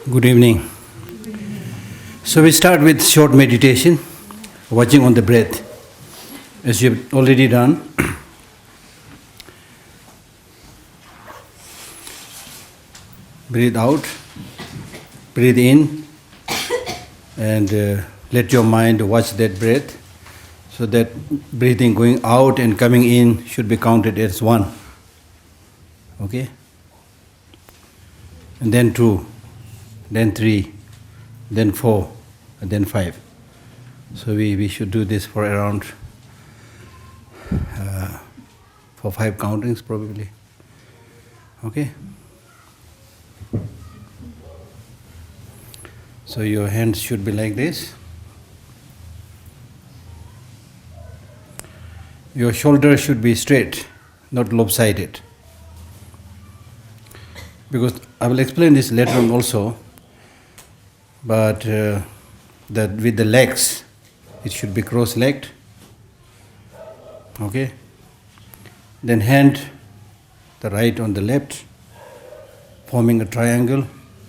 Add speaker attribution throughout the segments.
Speaker 1: Good evening. So we start with short meditation, watching on the breath, as you have already done. Breathe out, breathe in, and let your mind watch that breath. So that breathing going out and coming in should be counted as one. Okay? And then 2, then 3, then 4, and then 5. So we should do this for around for 5 countings probably. Okay? So your hands should be like this. Your shoulders should be straight, not lopsided. Because I will explain this later on also, but that with the legs, it should be cross-legged. Okay? Then hand, the right on the left, forming a triangle,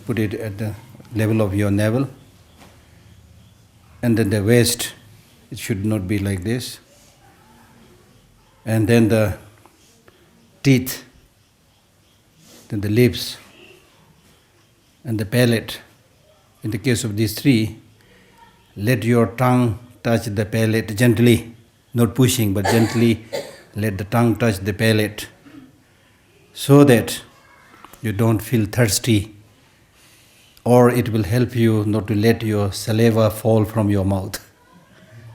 Speaker 1: put it at the level of your navel. And then the waist, it should not be like this. And then the teeth, then the lips, and the palate. In the case of these 3, let your tongue touch the palate gently, not pushing, but gently let the tongue touch the palate, so that you don't feel thirsty, or it will help you not to let your saliva fall from your mouth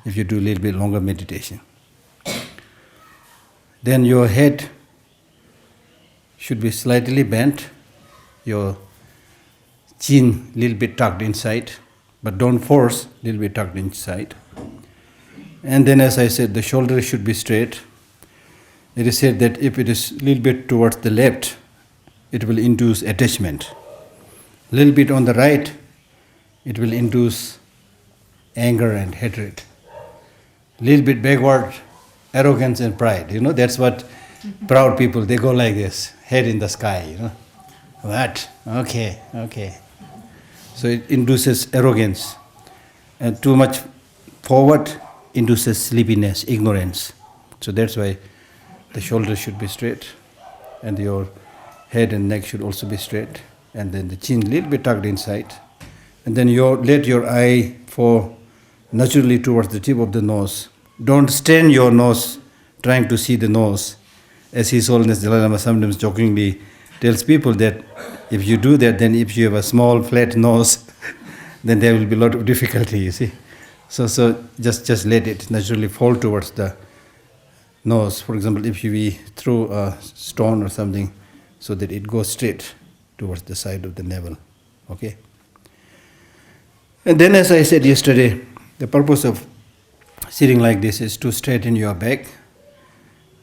Speaker 1: if you do a little bit longer meditation. Then your head should be slightly bent, your chin a little bit tucked inside, but don't force, a little bit tucked inside. And then, as I said, the shoulders should be straight. It is said that if it is a little bit towards the left, it will induce attachment. A little bit on the right, it will induce anger and hatred. A little bit backward, arrogance and pride. That's what proud people, they go like this, head in the sky, What? Okay. So it induces arrogance. And too much forward induces sleepiness, ignorance. So that's why the shoulders should be straight, and your head and neck should also be straight, and then the chin a little bit tucked inside. And then let your eye fall naturally towards the tip of the nose. Don't strain your nose trying to see the nose. As His Holiness Dalai Lama sometimes jokingly tells people that if you do that, then if you have a small flat nose, then there will be a lot of difficulty, you see. So just let it naturally fall towards the nose. For example, if we throw a stone or something, so that it goes straight towards the side of the navel. Okay? And then, as I said yesterday, the purpose of sitting like this is to straighten your back,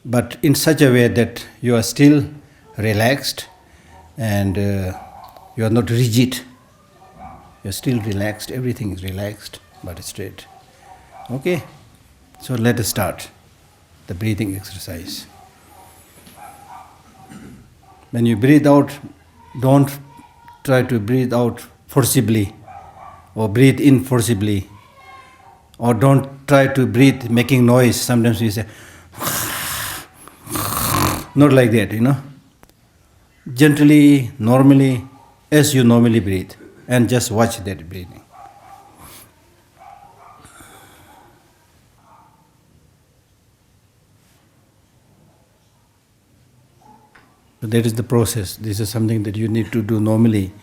Speaker 1: but in such a way that you are still relaxed and you are not rigid. You are still relaxed, everything is relaxed, but straight. Okay? So let us start the breathing exercise. When you breathe out, don't try to breathe out forcibly or breathe in forcibly, or don't try to breathe making noise. Sometimes we say, not like that, Gently, normally, as you normally breathe, and just watch that breathing. So that is the process. This is something that you need to do normally.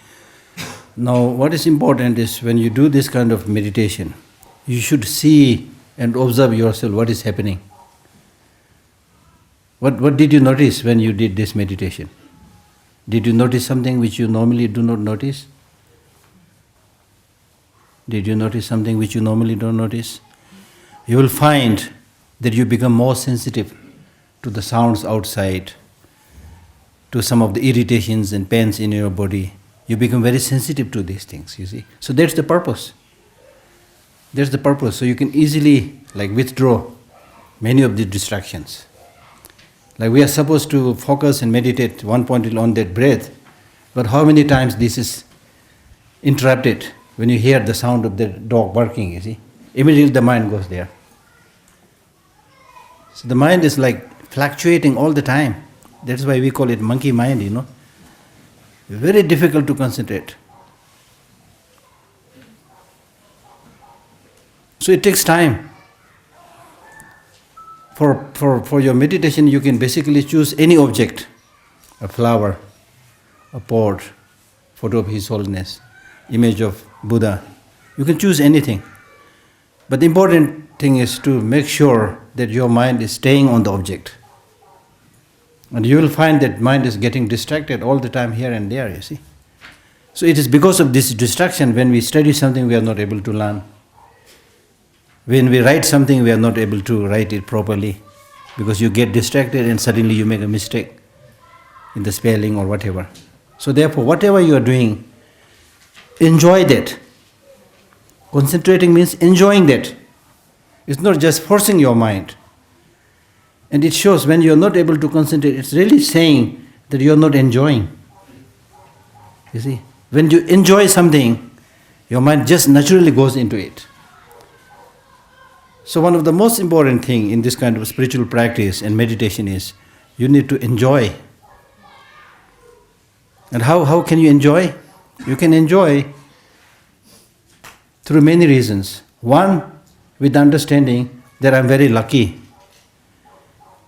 Speaker 1: Now, what is important is when you do this kind of meditation, you should see and observe yourself what is happening. What did you notice when you did this meditation? Did you notice something which you normally do not notice? Did you notice something which you normally don't notice? You will find that you become more sensitive to the sounds outside, to some of the irritations and pains in your body. You become very sensitive to these things, you see. So that's the purpose. That's the purpose. So you can easily withdraw many of the distractions. Like we are supposed to focus and meditate one point on that breath, but how many times this is interrupted when you hear the sound of the dog barking, you see. Immediately the mind goes there. So the mind is like fluctuating all the time. That's why we call it monkey mind, Very difficult to concentrate. So it takes time. For your meditation, you can basically choose any object, a flower, a pot, photo of His Holiness, image of Buddha. You can choose anything. But the important thing is to make sure that your mind is staying on the object. And you will find that mind is getting distracted all the time here and there, you see. So it is because of this distraction when we study something we are not able to learn. When we write something we are not able to write it properly because you get distracted and suddenly you make a mistake in the spelling or whatever. So therefore, whatever you are doing, enjoy that. Concentrating means enjoying that. It's not just forcing your mind. And it shows when you are not able to concentrate, it's really saying that you are not enjoying. You see, when you enjoy something, your mind just naturally goes into it. So one of the most important thing in this kind of spiritual practice and meditation is you need to enjoy. And how can you enjoy? You can enjoy through many reasons. One, with understanding that I'm very lucky.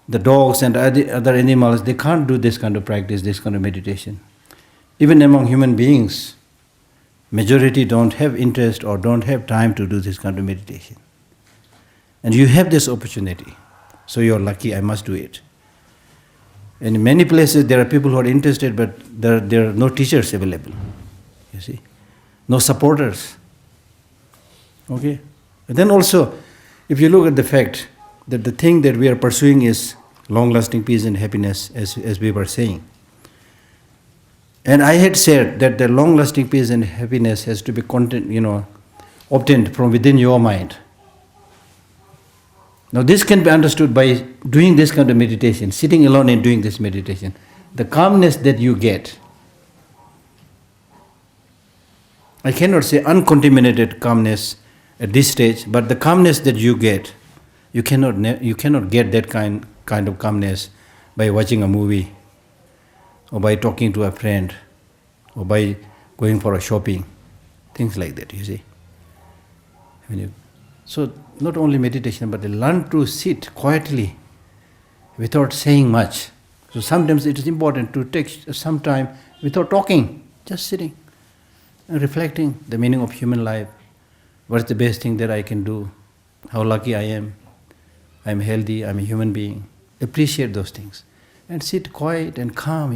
Speaker 1: The dogs and other animals, they can't do this kind of practice, this kind of meditation. Even among human beings, majority don't have interest or don't have time to do this kind of meditation. And you have this opportunity. So you're lucky, I must do it. And in many places there are people who are interested, but there are no teachers available. You see? No supporters. Okay? And then also, if you look at the fact that the thing that we are pursuing is long-lasting peace and happiness, as we were saying. And I had said that the long-lasting peace and happiness has to be obtained from within your mind. Now this can be understood by doing this kind of meditation, sitting alone and doing this meditation. The calmness that you get, I cannot say uncontaminated calmness at this stage, but the calmness that you get, you cannot get that kind of calmness by watching a movie, or by talking to a friend, or by going for a shopping, things like that, you see. So not only meditation, but learn to sit quietly without saying much. So sometimes it is important to take some time without talking, just sitting and reflecting the meaning of human life. What is the best thing that I can do? How lucky I am. I am healthy, I am a human being. Appreciate those things. And sit quiet and calm,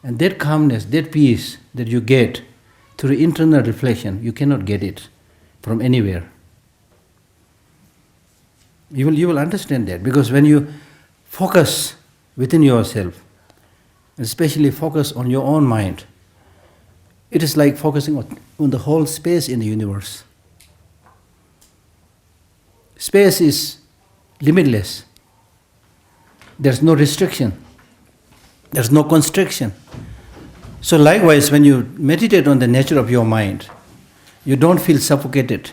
Speaker 1: And that calmness, that peace that you get through internal reflection, you cannot get it from anywhere. You will understand that, because when you focus within yourself, especially focus on your own mind, it is like focusing on the whole space in the universe. Space is limitless. There's no restriction. There's no constriction. So likewise, when you meditate on the nature of your mind, you don't feel suffocated.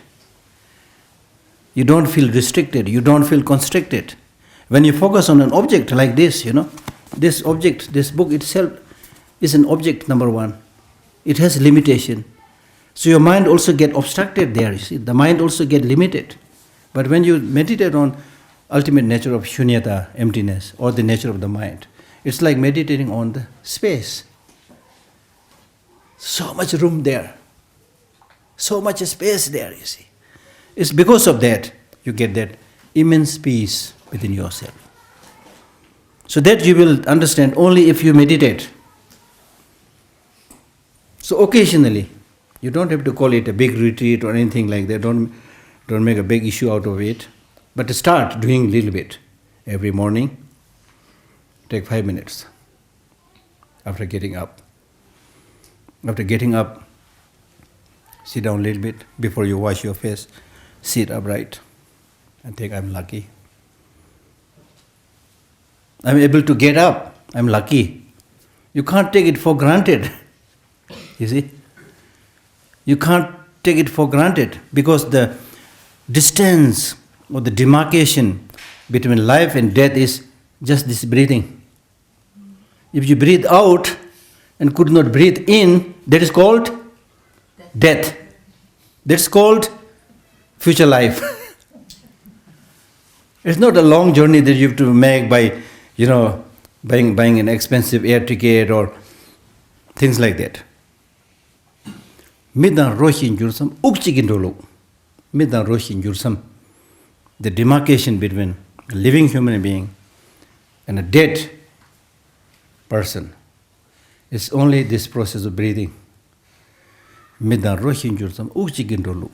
Speaker 1: You don't feel restricted. You don't feel constricted. When you focus on an object like this, this object, this book itself is an object, number one. It has limitation. So your mind also get obstructed there, you see. The mind also get limited. But when you meditate on ultimate nature of shunyata, emptiness, or the nature of the mind, it's like meditating on the space. So much room there. So much space there, you see. It's because of that you get that immense peace within yourself. So that you will understand only if you meditate. So occasionally, you don't have to call it a big retreat or anything like that. Don't make a big issue out of it. But start doing a little bit. Every morning, take 5 minutes after getting up. After getting up, sit down a little bit. Before you wash your face, sit upright and think, I'm lucky. I'm able to get up. I'm lucky. You can't take it for granted. You see? You can't take it for granted because the distance or the demarcation between life and death is just this breathing. If you breathe out and could not breathe in, that is called death. That's called future life. It's not a long journey that you have to make by, buying an expensive air ticket or things like that. Midang roshin jursam ukchigindolo. Midang roshin jursam. The demarcation between a living human being and a dead person is only this process of breathing. Midang roshin jursam ukchigindolo.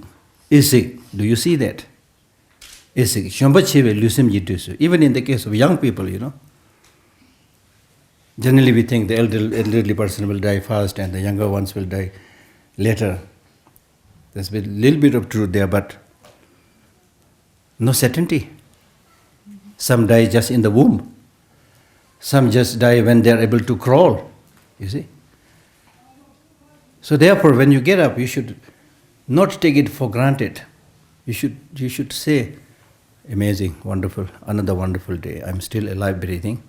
Speaker 1: Isik, do you see that? Isik, shambacheve lusim jitusu. Even in the case of young people, generally we think the elderly person will die first and the younger ones will die later. There's a little bit of truth there, but no certainty. Some die just in the womb. Some just die when they are able to crawl, you see. So therefore, when you get up, you should not take it for granted. You should say, amazing, wonderful, another wonderful day. I'm still alive, breathing.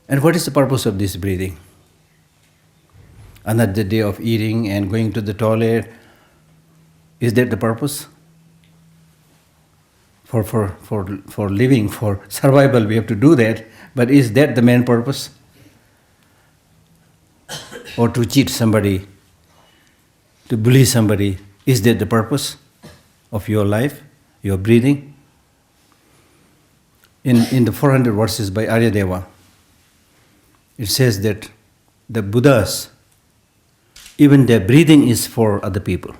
Speaker 1: And what is the purpose of this breathing? Another day of eating and going to the toilet. Is that the purpose? For living, for survival, we have to do that. But is that the main purpose? Or to cheat somebody, to bully somebody, is that the purpose of your life, your breathing? In the 400 verses by Aryadeva, it says that the Buddhas, even their breathing is for other people.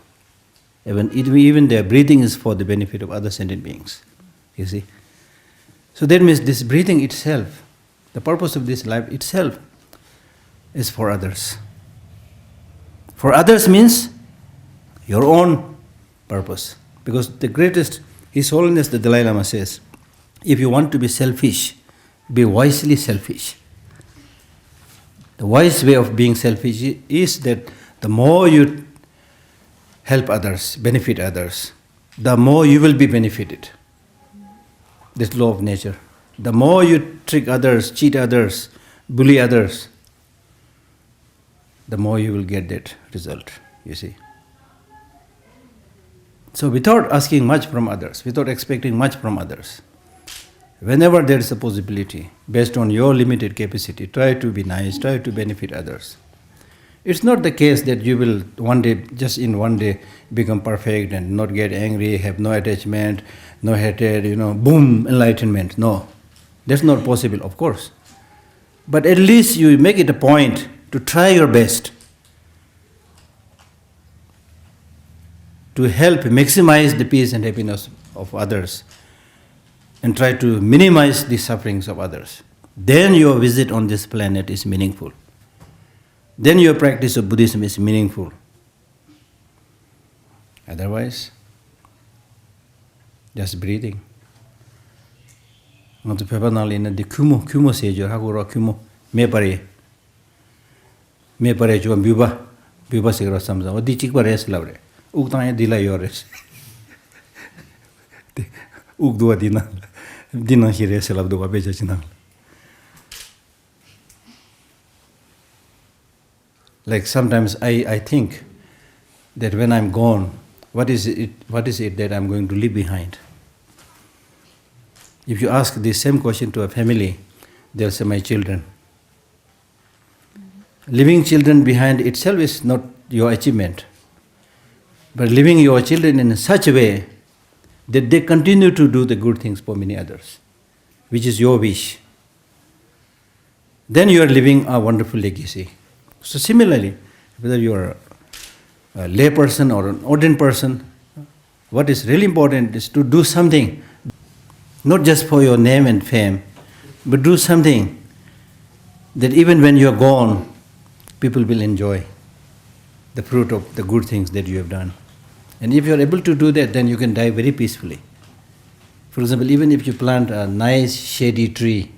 Speaker 1: Even their breathing is for the benefit of other sentient beings. You see? So that means this breathing itself, the purpose of this life itself, is for others. For others means your own purpose. Because the greatest, His Holiness the Dalai Lama says, if you want to be selfish, be wisely selfish. The wise way of being selfish is that the more you help others, benefit others, the more you will be benefited. This law of nature. The more you trick others, cheat others, bully others, the more you will get that result, you see. So without asking much from others, without expecting much from others, whenever there is a possibility, based on your limited capacity, try to be nice, try to benefit others. It's not the case that you will just in one day, become perfect and not get angry, have no attachment, no hatred, boom, enlightenment. No, that's not possible, of course. But at least you make it a point to try your best to help maximize the peace and happiness of others and try to minimize the sufferings of others. Then your visit on this planet is meaningful. Then your practice of Buddhism is meaningful. Otherwise, just breathing. Not to pepanal in the kumo sejo, hagura kumo, me pare jo buba sigra samza, or di chikwa res lavre. Uktanya dila yores. Ugdua dina hire selabdua bejachinal. Like sometimes I think that when I'm gone, what is it that I'm going to leave behind? If you ask the same question to a family, they'll say, my children. Leaving children behind itself is not your achievement. But leaving your children in such a way that they continue to do the good things for many others, which is your wish, then you are leaving a wonderful legacy. So similarly, whether you are a lay person or an ordained person, what is really important is to do something, not just for your name and fame, but do something that even when you are gone, people will enjoy the fruit of the good things that you have done. And if you are able to do that, then you can die very peacefully. For example, even if you plant a nice shady tree,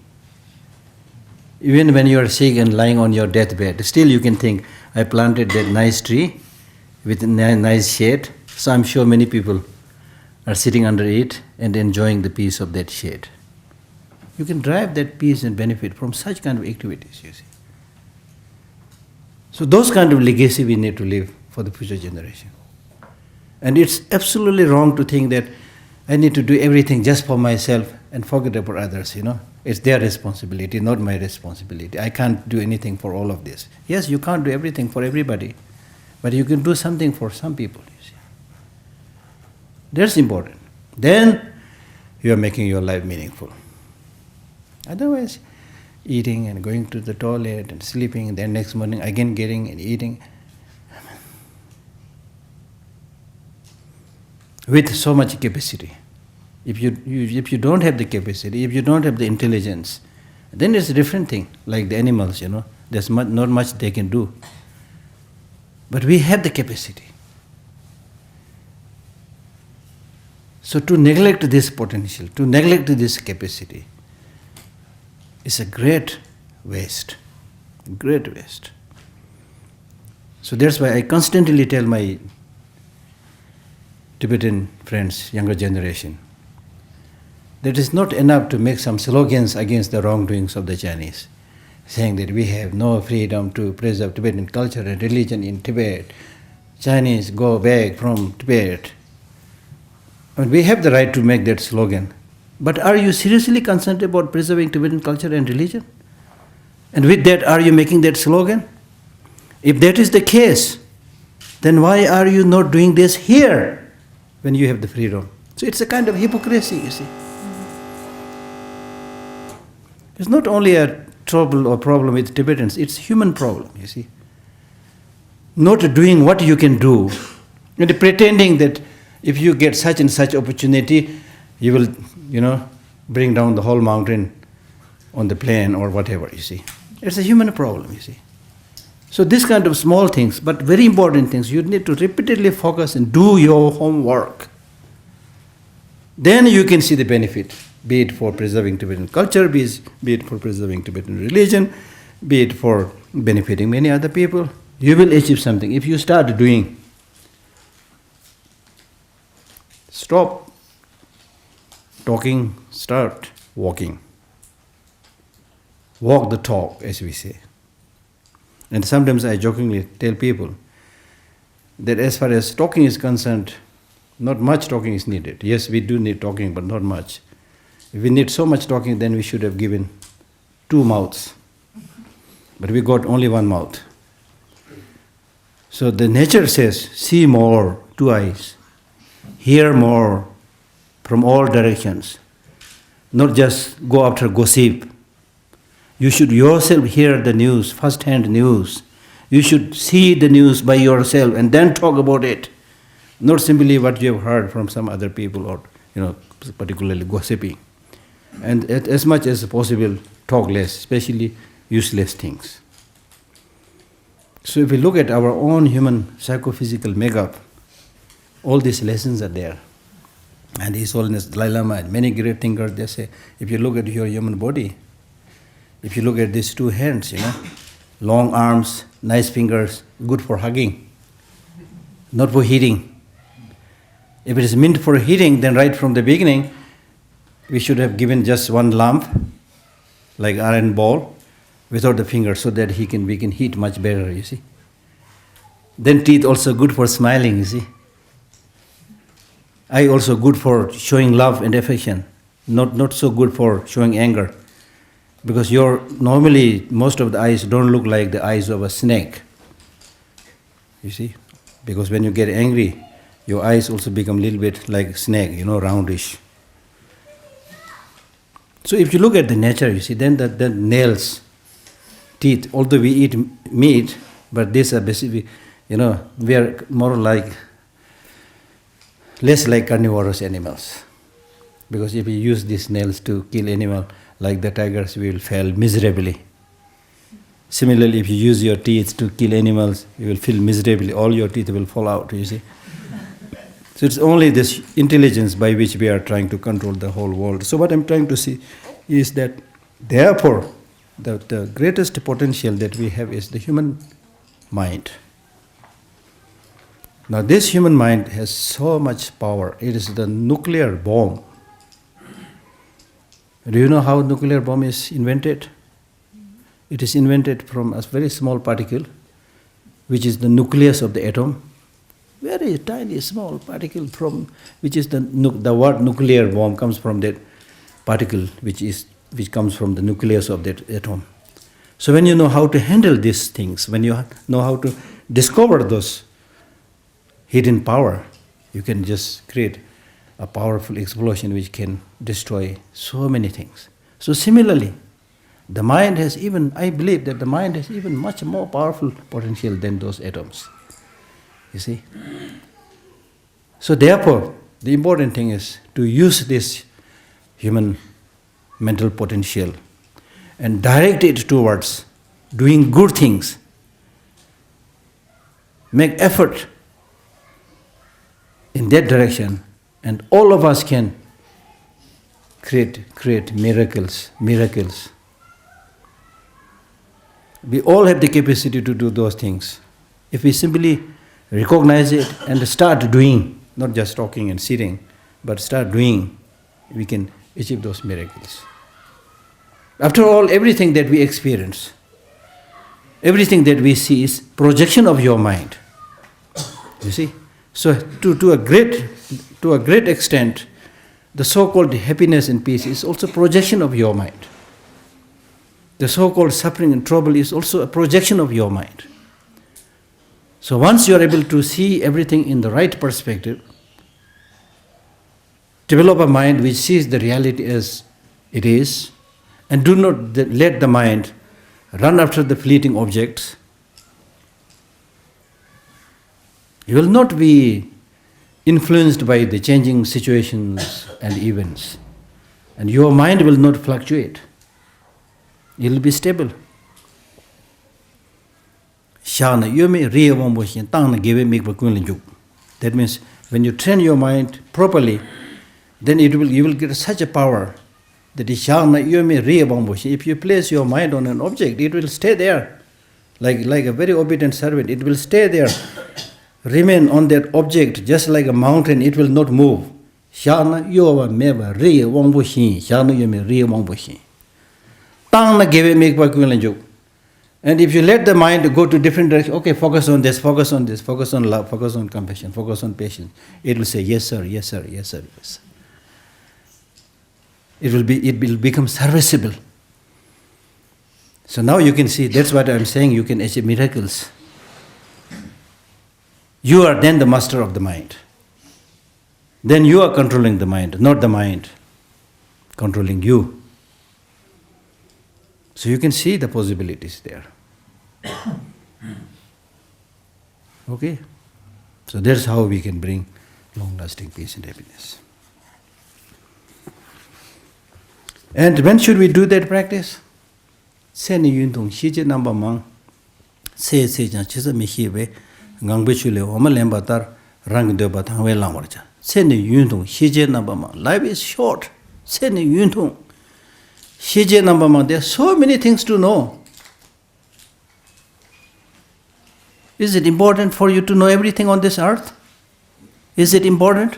Speaker 1: even when you are sick and lying on your deathbed, still you can think, I planted that nice tree with a nice shade. So I'm sure many people are sitting under it and enjoying the peace of that shade. You can derive that peace and benefit from such kind of activities, you see. So those kind of legacy we need to leave for the future generation. And it's absolutely wrong to think that I need to do everything just for myself and forget about others, It's their responsibility, not my responsibility. I can't do anything for all of this. Yes, you can't do everything for everybody, but you can do something for some people, you see. That's important. Then you are making your life meaningful. Otherwise, eating and going to the toilet and sleeping, and then next morning again getting and eating. With so much capacity. If you don't have the capacity, if you don't have the intelligence, then it's a different thing, like the animals, There's not much they can do. But we have the capacity. So to neglect this potential, to neglect this capacity, is a great waste. Great waste. So that's why I constantly tell my Tibetan friends, younger generation, that it's not enough to make some slogans against the wrongdoings of the Chinese, saying that we have no freedom to preserve Tibetan culture and religion in Tibet. Chinese go back from Tibet. And we have the right to make that slogan. But are you seriously concerned about preserving Tibetan culture and religion? And with that, are you making that slogan? If that is the case, then why are you not doing this here when you have the freedom? So it's a kind of hypocrisy, you see. It's not only a trouble or problem with Tibetans, it's a human problem, you see. Not doing what you can do, and pretending that if you get such and such opportunity, you will, bring down the whole mountain on the plain or whatever, you see. It's a human problem, you see. So this kind of small things, but very important things, you need to repeatedly focus and do your homework. Then you can see the benefit, be it for preserving Tibetan culture, be it for preserving Tibetan religion, be it for benefiting many other people. You will achieve something if you start doing. Stop talking, start walking. Walk the talk, as we say. And sometimes I jokingly tell people that as far as talking is concerned, not much talking is needed. Yes, we do need talking, but not much. If we need so much talking, then we should have given 2 mouths. But we got only 1 mouth. So the nature says, see more, 2 eyes. Hear more from all directions. Not just go after gossip. You should yourself hear the news, first-hand news. You should see the news by yourself and then talk about it. Not simply what you have heard from some other people or, particularly gossiping. And as much as possible, talk less, especially useless things. So if we look at our own human psychophysical makeup, all these lessons are there. And His Holiness Dalai Lama and many great thinkers, they say, if you look at your human body, if you look at these 2 hands, long arms, nice fingers, good for hugging, not for hitting. If it is meant for hitting, then right from the beginning, we should have given just 1 lump, like iron ball, without the finger, so that we can hit much better, you see. Then teeth also good for smiling, you see. Eye also good for showing love and affection, not so good for showing anger. Because normally most of the eyes don't look like the eyes of a snake. You see? Because when you get angry, your eyes also become a little bit like snake, roundish. So if you look at the nature, you see, then the nails, teeth, although we eat meat, but these are basically, we are more less like carnivorous animals. Because if we use these nails to kill animal, like the tigers, we will fail miserably. Similarly, if you use your teeth to kill animals, you will fail miserably. All your teeth will fall out, you see. So it's only this intelligence by which we are trying to control the whole world. So what I'm trying to see is that, therefore, the greatest potential that we have is the human mind. Now this human mind has so much power. It is the nuclear bomb. Do you know how nuclear bomb is invented? It is invented from a very small particle, which is the nucleus of the atom. Very tiny, small particle from which is the word nuclear bomb comes from that particle, which comes from the nucleus of that atom. So when you know how to handle these things, when you know how to discover those hidden power, you can just create a powerful explosion which can destroy so many things. So similarly, the mind has even, I believe that the mind has even much more powerful potential than those atoms. You see? So therefore, the important thing is to use this human mental potential and direct it towards doing good things. Make effort in that direction, and all of us can create miracles. We all have the capacity to do those things. If we simply recognize it and start doing, not just talking and sitting, but start doing, we can achieve those miracles. After all, everything that we experience, everything that we see is projection of your mind. You see? So to a great extent, the so-called happiness and peace is also projection of your mind. The so-called suffering and trouble is also a projection of your mind. So once you are able to see everything in the right perspective, develop a mind which sees the reality as it is, and do not let the mind run after the fleeting objects, you will not be influenced by the changing situations and events, and your mind will not fluctuate. It will be stable. That means when you train your mind properly, then you will get such a power that if you place your mind on an object, it will stay there. Like a very obedient servant, it will stay there. Remain on that object just like a mountain, it will not move. And if you let the mind go to different directions, okay, focus on this, focus on this, focus on love, focus on compassion, focus on patience, it will say, yes sir, yes sir, yes sir, yes sir. It will become serviceable. So now you can see, that's what I'm saying, you can achieve miracles. You are then the master of the mind. Then you are controlling the mind, not the mind controlling you. So you can see the possibilities there. Okay? So that's how we can bring long-lasting peace and happiness. And when should we do that practice? Seni yuntung shije namba mang se jan chisa mihiwe ngangbe chule oma lemba tar rang de ba thangwe langwarja. Seni yuntung shije namba mang. Life is short. Seni yuntung shije namba mang. There are so many things to know. Is it important for you to know everything on this earth? Is it important?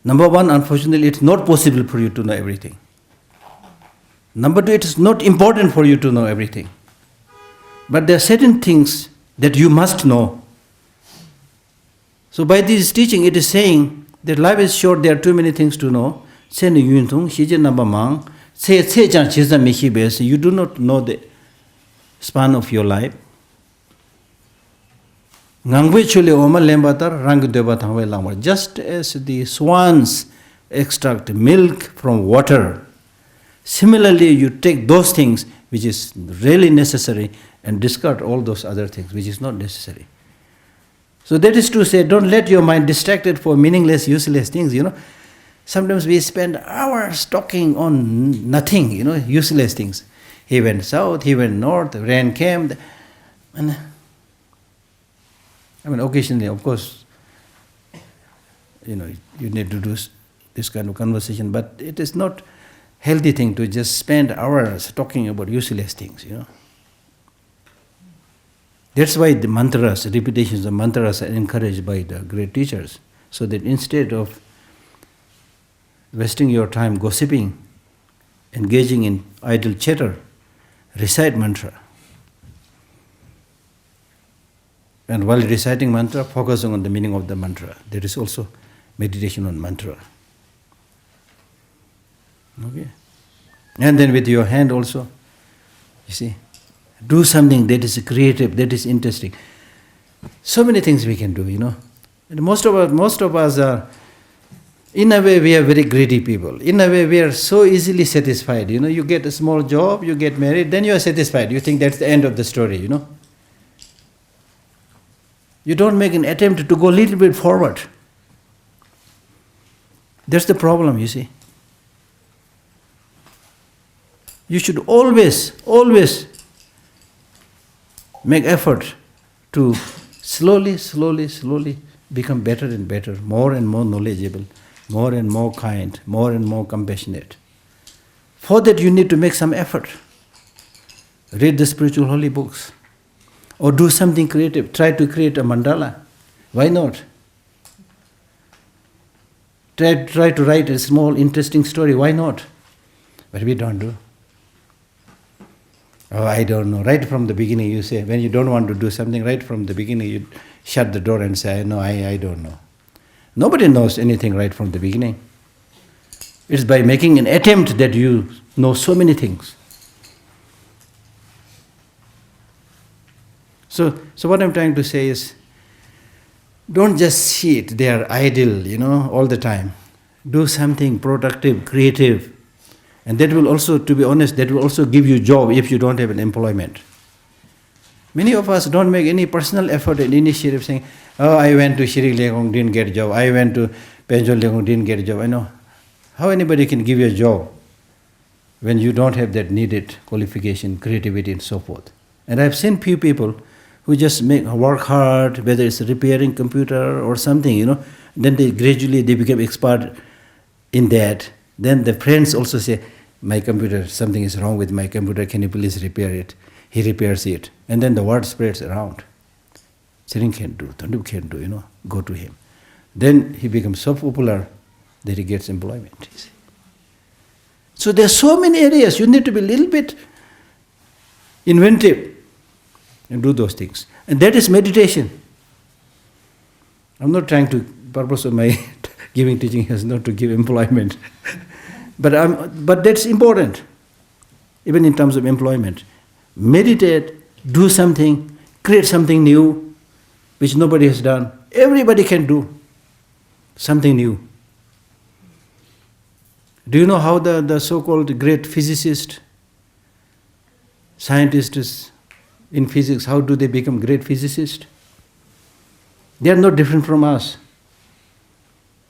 Speaker 1: Number one, unfortunately, it's not possible for you to know everything. Number two, it is not important for you to know everything. But there are certain things that you must know. So by this teaching, it is saying that life is short, there are too many things to know. You do not know the span of your life. Just as the swans extract milk from water, similarly you take those things which is really necessary and discard all those other things which is not necessary. So that is to say, don't let your mind distracted for meaningless, useless things, Sometimes we spend hours talking on nothing, useless things. He went south, he went north, rain came, and occasionally, of course, you need to do this kind of conversation, but it is not healthy thing to just spend hours talking about useless things, That's why the mantras, repetitions of mantras are encouraged by the great teachers. So that instead of wasting your time gossiping, engaging in idle chatter, recite mantra. And while reciting mantra, focusing on the meaning of the mantra. There is also meditation on mantra. Okay? And then with your hand also, you see, do something that is creative, that is interesting. So many things we can do, And most of us are, in a way, we are very greedy people. In a way, we are so easily satisfied. You get a small job, you get married, then you are satisfied. You think that's the end of the story, You don't make an attempt to go a little bit forward. That's the problem, you see. You should always make effort to slowly become better and better, more and more knowledgeable, more and more kind, more and more compassionate. For that you need to make some effort. Read the spiritual holy books. Or do something creative. Try to create a mandala. Why not? Try to write a small interesting story. Why not? But we don't do. Oh, I don't know. Right from the beginning you say, when you don't want to do something, right from the beginning you shut the door and say, no, I don't know. Nobody knows anything right from the beginning. It's by making an attempt that you know so many things. So what I'm trying to say is, don't just sit there idle, all the time. Do something productive, creative. And that will also, to be honest, that will also give you job if you don't have an employment. Many of us don't make any personal effort and initiative saying, oh, I went to Shirik Legong, didn't get a job. I went to Penjol Legong, didn't get a job. I know. How anybody can give you a job when you don't have that needed qualification, creativity and so forth. And I've seen few people who just work hard, whether it's repairing computer or something, then they gradually become expert in that. Then the friends also say, my computer, something is wrong with my computer, can you please repair it? He repairs it. And then the word spreads around. Siring can do, Tandu can do, go to him. Then he becomes so popular that he gets employment. You see. So there are so many areas, you need to be a little bit inventive and do those things. And that is meditation. I'm not trying to, purpose of my giving teaching is not to give employment. But that's important, even in terms of employment. Meditate, do something, create something new, which nobody has done. Everybody can do something new. Do you know how the so-called great physicists, scientists in physics, how do they become great physicists? They are not different from us.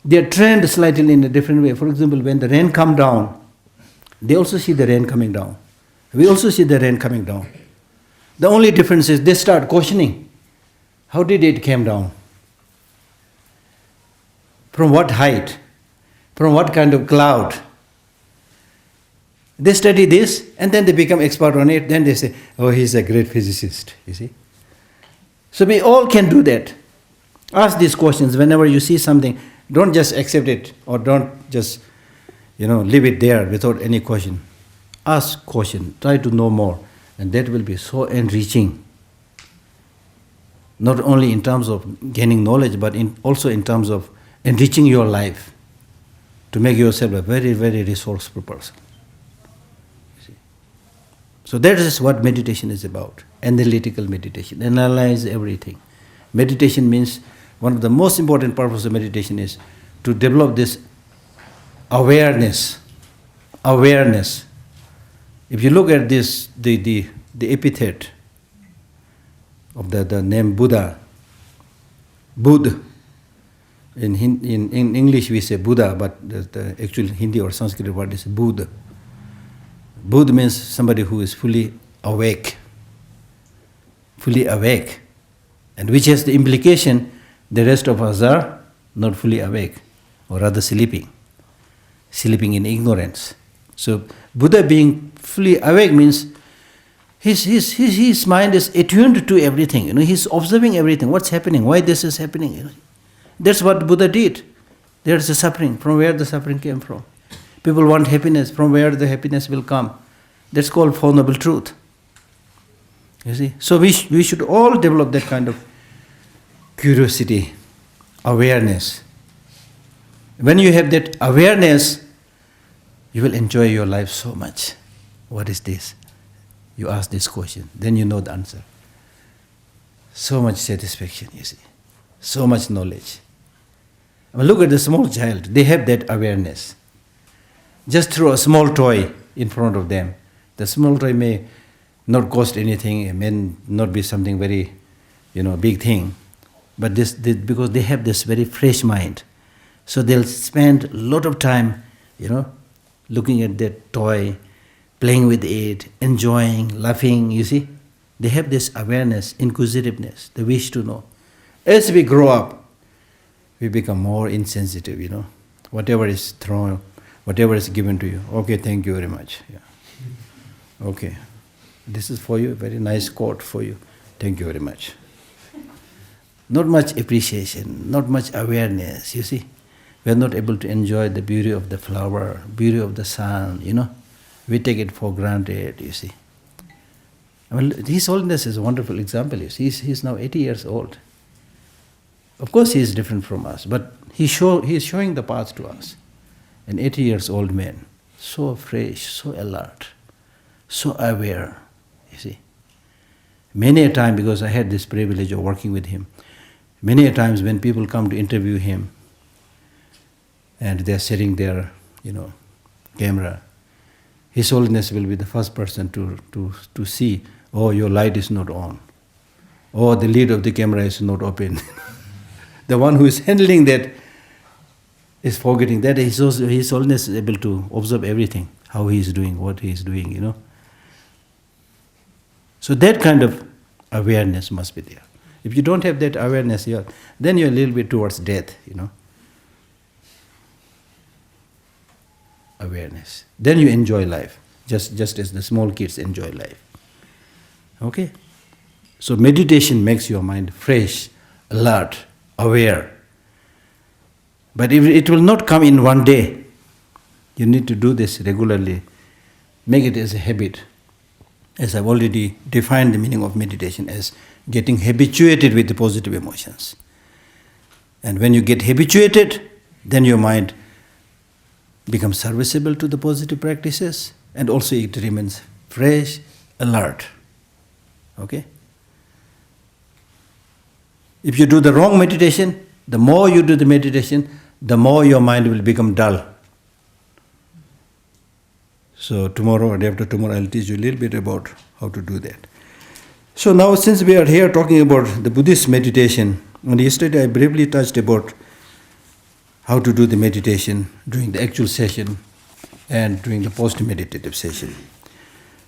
Speaker 1: They are trained slightly in a different way. For example, when the rain comes down, they also see the rain coming down. We also see the rain coming down. The only difference is they start questioning. How did it come down? From what height? From what kind of cloud? They study this and then they become expert on it. Then they say, oh, he's a great physicist, you see. So we all can do that. Ask these questions whenever you see something. Don't just accept it or don't just, leave it there without any question. Ask question, try to know more, and that will be so enriching. Not only in terms of gaining knowledge, but also in terms of enriching your life to make yourself a very, very resourceful person. See? So that is what meditation is about, analytical meditation, analyze everything. Meditation means one of the most important purposes of meditation is to develop this awareness. Awareness. If you look at this, the epithet of the name Buddha, Buddha. In English we say Buddha, but the actual Hindi or Sanskrit word is Buddha. Buddha means somebody who is fully awake. Fully awake. And which has the implication the rest of us are not fully awake, or rather sleeping in ignorance. So Buddha being fully awake means His mind is attuned to everything. He's observing everything. What's happening? Why this is happening? That's what Buddha did. There's the suffering. From where the suffering came from? People want happiness. From where the happiness will come? That's called Four Noble Truth. You see? So we should all develop that kind of curiosity, awareness. When you have that awareness, you will enjoy your life so much. What is this? You ask this question, then you know the answer. So much satisfaction, you see. So much knowledge. Look at the small child. They have that awareness. Just throw a small toy in front of them. The small toy may not cost anything, it may not be something very, big thing. But because they have this very fresh mind. So they'll spend a lot of time, looking at that toy, playing with it, enjoying, laughing, you see. They have this awareness, inquisitiveness, the wish to know. As we grow up, we become more insensitive, Whatever is thrown, whatever is given to you. Okay, thank you very much. Yeah. Okay. This is for you, a very nice coat for you. Thank you very much. Not much appreciation, not much awareness, you see. We are not able to enjoy the beauty of the flower, beauty of the sun, We take it for granted, you see. His Holiness is a wonderful example. You see. He's now 80 years old. Of course he is different from us, but he is showing the path to us. An 80 years old man, so fresh, so alert, so aware, you see. Many a time, because I had this privilege of working with him, many a times when people come to interview him, and they're setting their, camera, His Holiness will be the first person to see, oh, your light is not on. Oh, the lid of the camera is not open. The one who is handling that is forgetting that His Holiness is able to observe everything, how he is doing, what he is doing, So that kind of awareness must be there. If you don't have that awareness, then you're a little bit towards death, Awareness. Then you enjoy life, just as the small kids enjoy life. Okay? So meditation makes your mind fresh, alert, aware. But if it will not come in one day, you need to do this regularly. Make it as a habit. As I've already defined the meaning of meditation as getting habituated with the positive emotions. And when you get habituated, then your mind becomes serviceable to the positive practices, and also it remains fresh, alert. Okay? If you do the wrong meditation, the more you do the meditation, the more your mind will become dull. So tomorrow or day after tomorrow, I'll teach you a little bit about how to do that. So now, since we are here talking about the Buddhist meditation, and yesterday I briefly touched about how to do the meditation during the actual session and during the post-meditative session.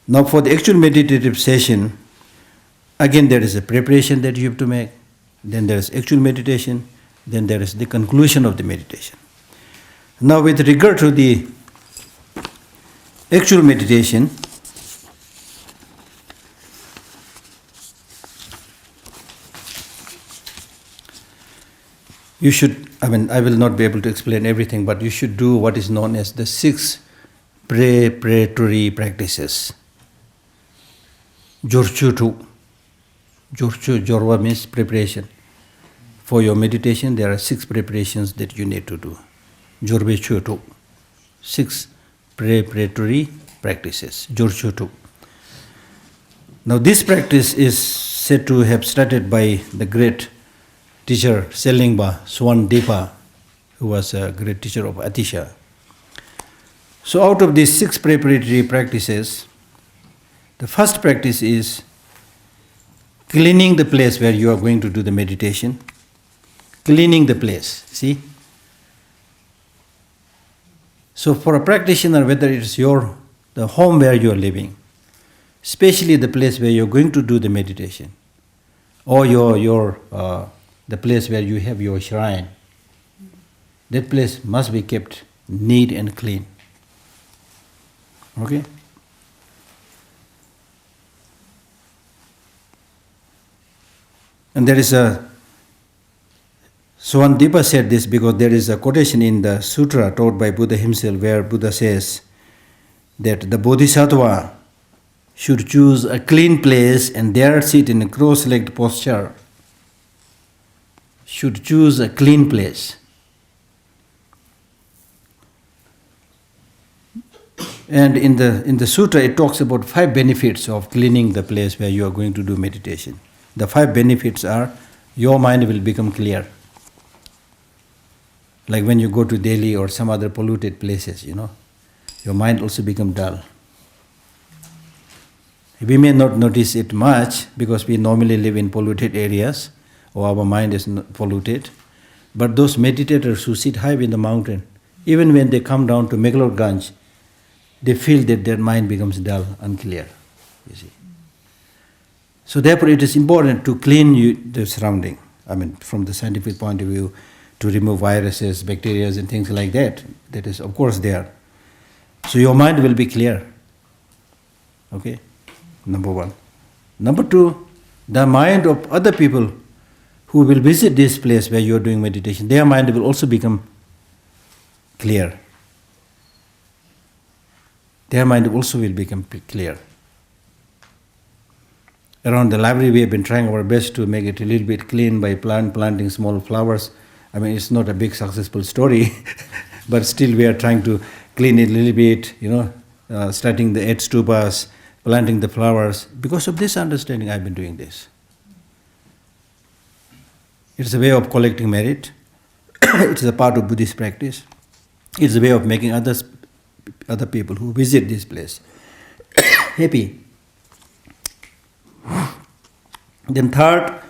Speaker 1: Now for the actual meditative session, again there is a preparation that you have to make, then there is actual meditation, then there is the conclusion of the meditation. Now with regard to the actual meditation, you should, I will not be able to explain everything, but you should do what is known as the 6 preparatory practices. Jorchu. Jorwa means preparation. For your meditation, there are 6 preparations that you need to do. Jorbe Chutu. 6 preparatory practices. Jorchu. Now this practice is said to have started by the great teacher Selingba Swandepa, who was a great teacher of Atisha. So out of these 6 preparatory practices, the first practice is cleaning the place where you are going to do the meditation. Cleaning the place, see? So for a practitioner, whether it is the home where you are living, especially the place where you are going to do the meditation, or the place where you have your shrine, that place must be kept neat and clean. Okay? And there is a, Swandipa said this because there is a quotation in the sutra taught by Buddha himself where Buddha says that the Bodhisattva should choose a clean place and there sit in a cross-legged posture. Should choose a clean place. And in the sutra it talks about 5 benefits of cleaning the place where you are going to do meditation. The 5 benefits are, your mind will become clear. Like when you go to Delhi or some other polluted places, your mind also becomes dull. We may not notice it much because we normally live in polluted areas or our mind is not polluted. But those meditators who sit high in the mountain, even when they come down to Meghalorganj, they feel that their mind becomes dull, unclear. You see. So therefore it is important to clean the surrounding. From the scientific point of view, to remove viruses, bacteria and things like that. That is of course there. So your mind will be clear. Okay? Number 1. Number 2, the mind of other people who will visit this place where you are doing meditation, their mind will also become clear. Their mind also will become clear. Around the library we have been trying our best to make it a little bit clean by planting small flowers. It's not a big successful story, but still we are trying to clean it a little bit, starting the 8 stupas, planting the flowers. Because of this understanding I've been doing this. It's a way of collecting merit. It's a part of Buddhist practice. It's a way of making other people who visit this place happy. Then third,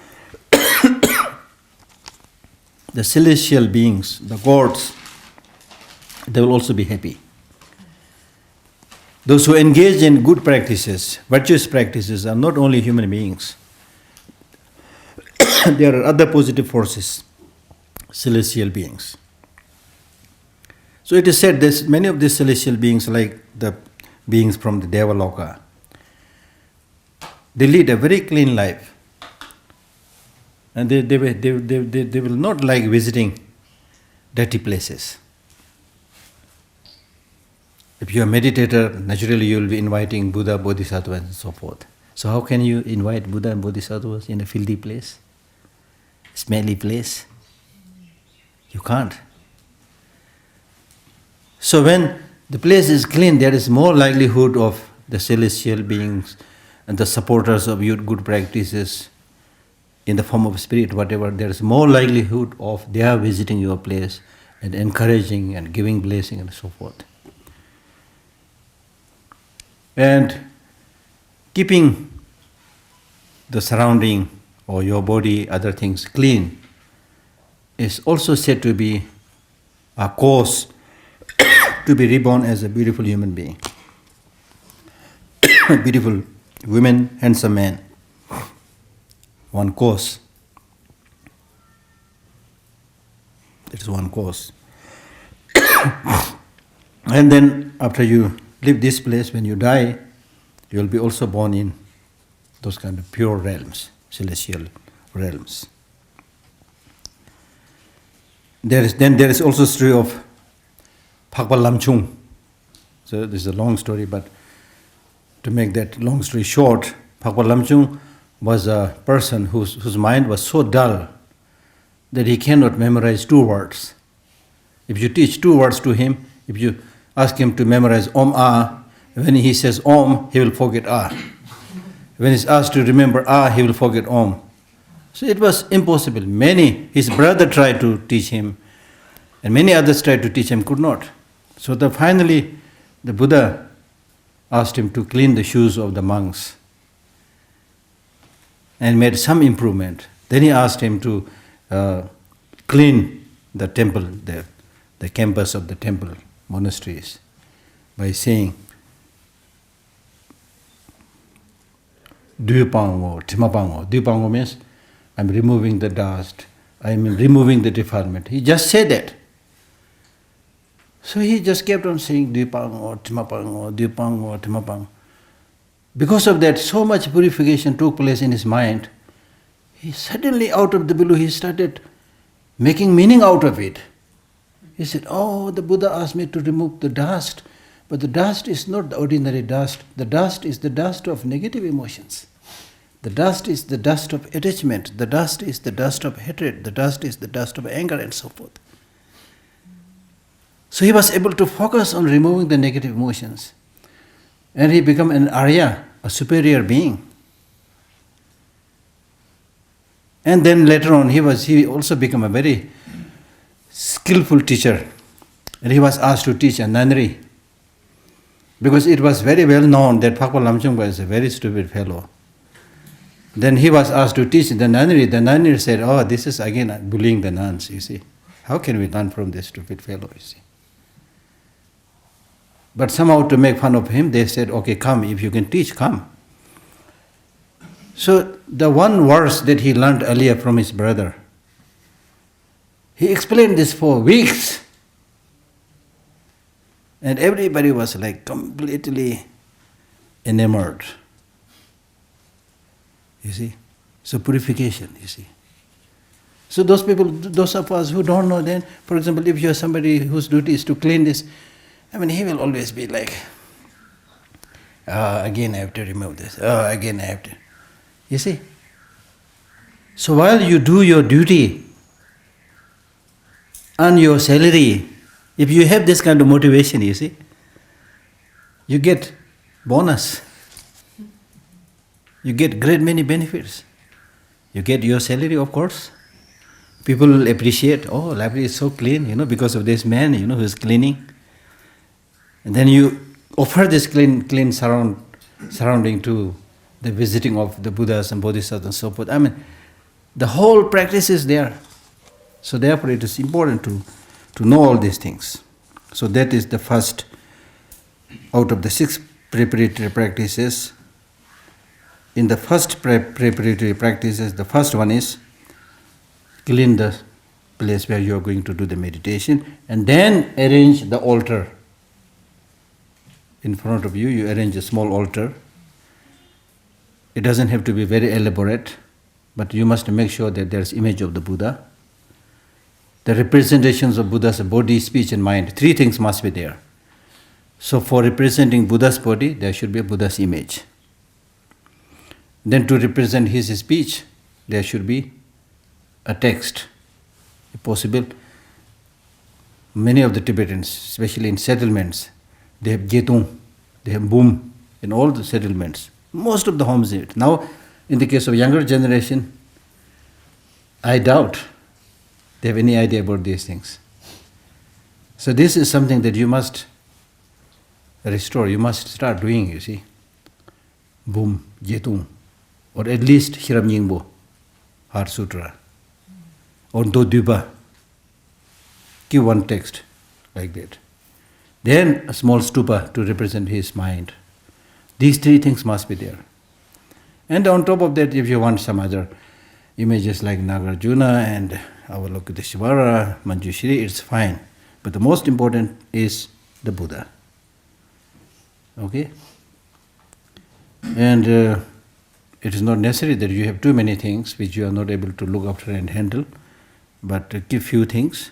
Speaker 1: the celestial beings, the gods, they will also be happy. Those who engage in good practices, virtuous practices, are not only human beings. There are other positive forces, celestial beings. So it is said that many of these celestial beings, like the beings from the Devaloka, they lead a very clean life. And they will not like visiting dirty places. If you are a meditator, naturally you will be inviting Buddha, Bodhisattvas and so forth. So how can you invite Buddha and Bodhisattvas in a filthy place? Smelly place? You can't. So when the place is clean, there is more likelihood of the celestial beings and the supporters of your good practices in the form of spirit, whatever, there is more likelihood of their visiting your place and encouraging and giving blessing and so forth. And keeping the surrounding or your body, other things clean is also said to be a cause to be reborn as a beautiful human being. Beautiful women, handsome man. One cause. That is one cause. And then after you leave this place, when you die, you will be also born in those kind of pure realms, celestial realms. There is also a story of Phakpa Lamchung. So this is a long story, but to make that long story short, Phakpa Lamchung was a person whose mind was so dull that he cannot memorize 2 words. If you teach 2 words to him, if you ask him to memorize Om Ah, when he says Om, he will forget Ah. When he's asked to remember Ah, he will forget Om. So it was impossible. His brother tried to teach him, and many others tried to teach him, could not. So finally, the Buddha asked him to clean the shoes of the monks and made some improvement. Then he asked him to clean the temple, the campus of the temple, monasteries, by saying, Dupango, Timapango. Dupango means, I'm removing the dust, I'm removing the defilement. He just said that. So he just kept on saying, Dupango, Timapango, Dupango, Timapango. Because of that, so much purification took place in his mind. He suddenly, out of the blue, he started making meaning out of it. He said, oh, the Buddha asked me to remove the dust, but the dust is not the ordinary dust. The dust is the dust of negative emotions. The dust is the dust of attachment. The dust is the dust of hatred. The dust is the dust of anger and so forth. So he was able to focus on removing the negative emotions. And he became an Arya, a superior being. And then later on, he also became a very skillful teacher. And he was asked to teach a nunnery. Because it was very well known that Phakpa Lamchung was a very stupid fellow. Then he was asked to teach the nunnery. The nunnery said, oh, this is again bullying the nuns, you see. How can we learn from this stupid fellow, you see? But somehow to make fun of him, they said, okay, come, if you can teach, come. So the one verse that he learned earlier from his brother, he explained this for weeks. And everybody was like completely enamored. You see? So purification, you see. So those people, those of us who don't know, then, for example, if you are somebody whose duty is to clean this, I mean, he will always be like, oh, again I have to remove this. Oh, again I have to. You see? So while you do your duty, earn your salary, if you have this kind of motivation, you see, you get bonus. You get great many benefits. You get your salary, of course. People will appreciate, oh, library is so clean, because of this man, who is cleaning. And then you offer this clean surrounding to the visiting of the Buddhas and Bodhisattvas and so forth. I mean, the whole practice is there. So therefore it is important to know all these things. So that is the first out of the 6 preparatory practices. In the first preparatory practices, the first one is clean the place where you are going to do the meditation, and then arrange the altar. In front of you, you arrange a small altar. It doesn't have to be very elaborate, but you must make sure that there is image of the Buddha. The representations of Buddha's body, speech and mind, 3 things must be there. So for representing Buddha's body, there should be a Buddha's image. Then to represent his speech, there should be a text. If possible, many of the Tibetans, especially in settlements, they have jetung, they have boom in all the settlements. Most of the homes have it. Now, in the case of younger generation, I doubt they have any idea about these things. So this is something that you must restore, you must start doing, you see. Boom, jetung, or at least Hiram Yingbo, Heart Sutra, or Doduba. Give one text like that. Then a small stupa to represent his mind. These 3 things must be there. And on top of that, if you want some other images like Nagarjuna and Avalokiteshvara, Manjushri, it's fine. But the most important is the Buddha. Okay? And it is not necessary that you have too many things which you are not able to look after and handle, but keep few things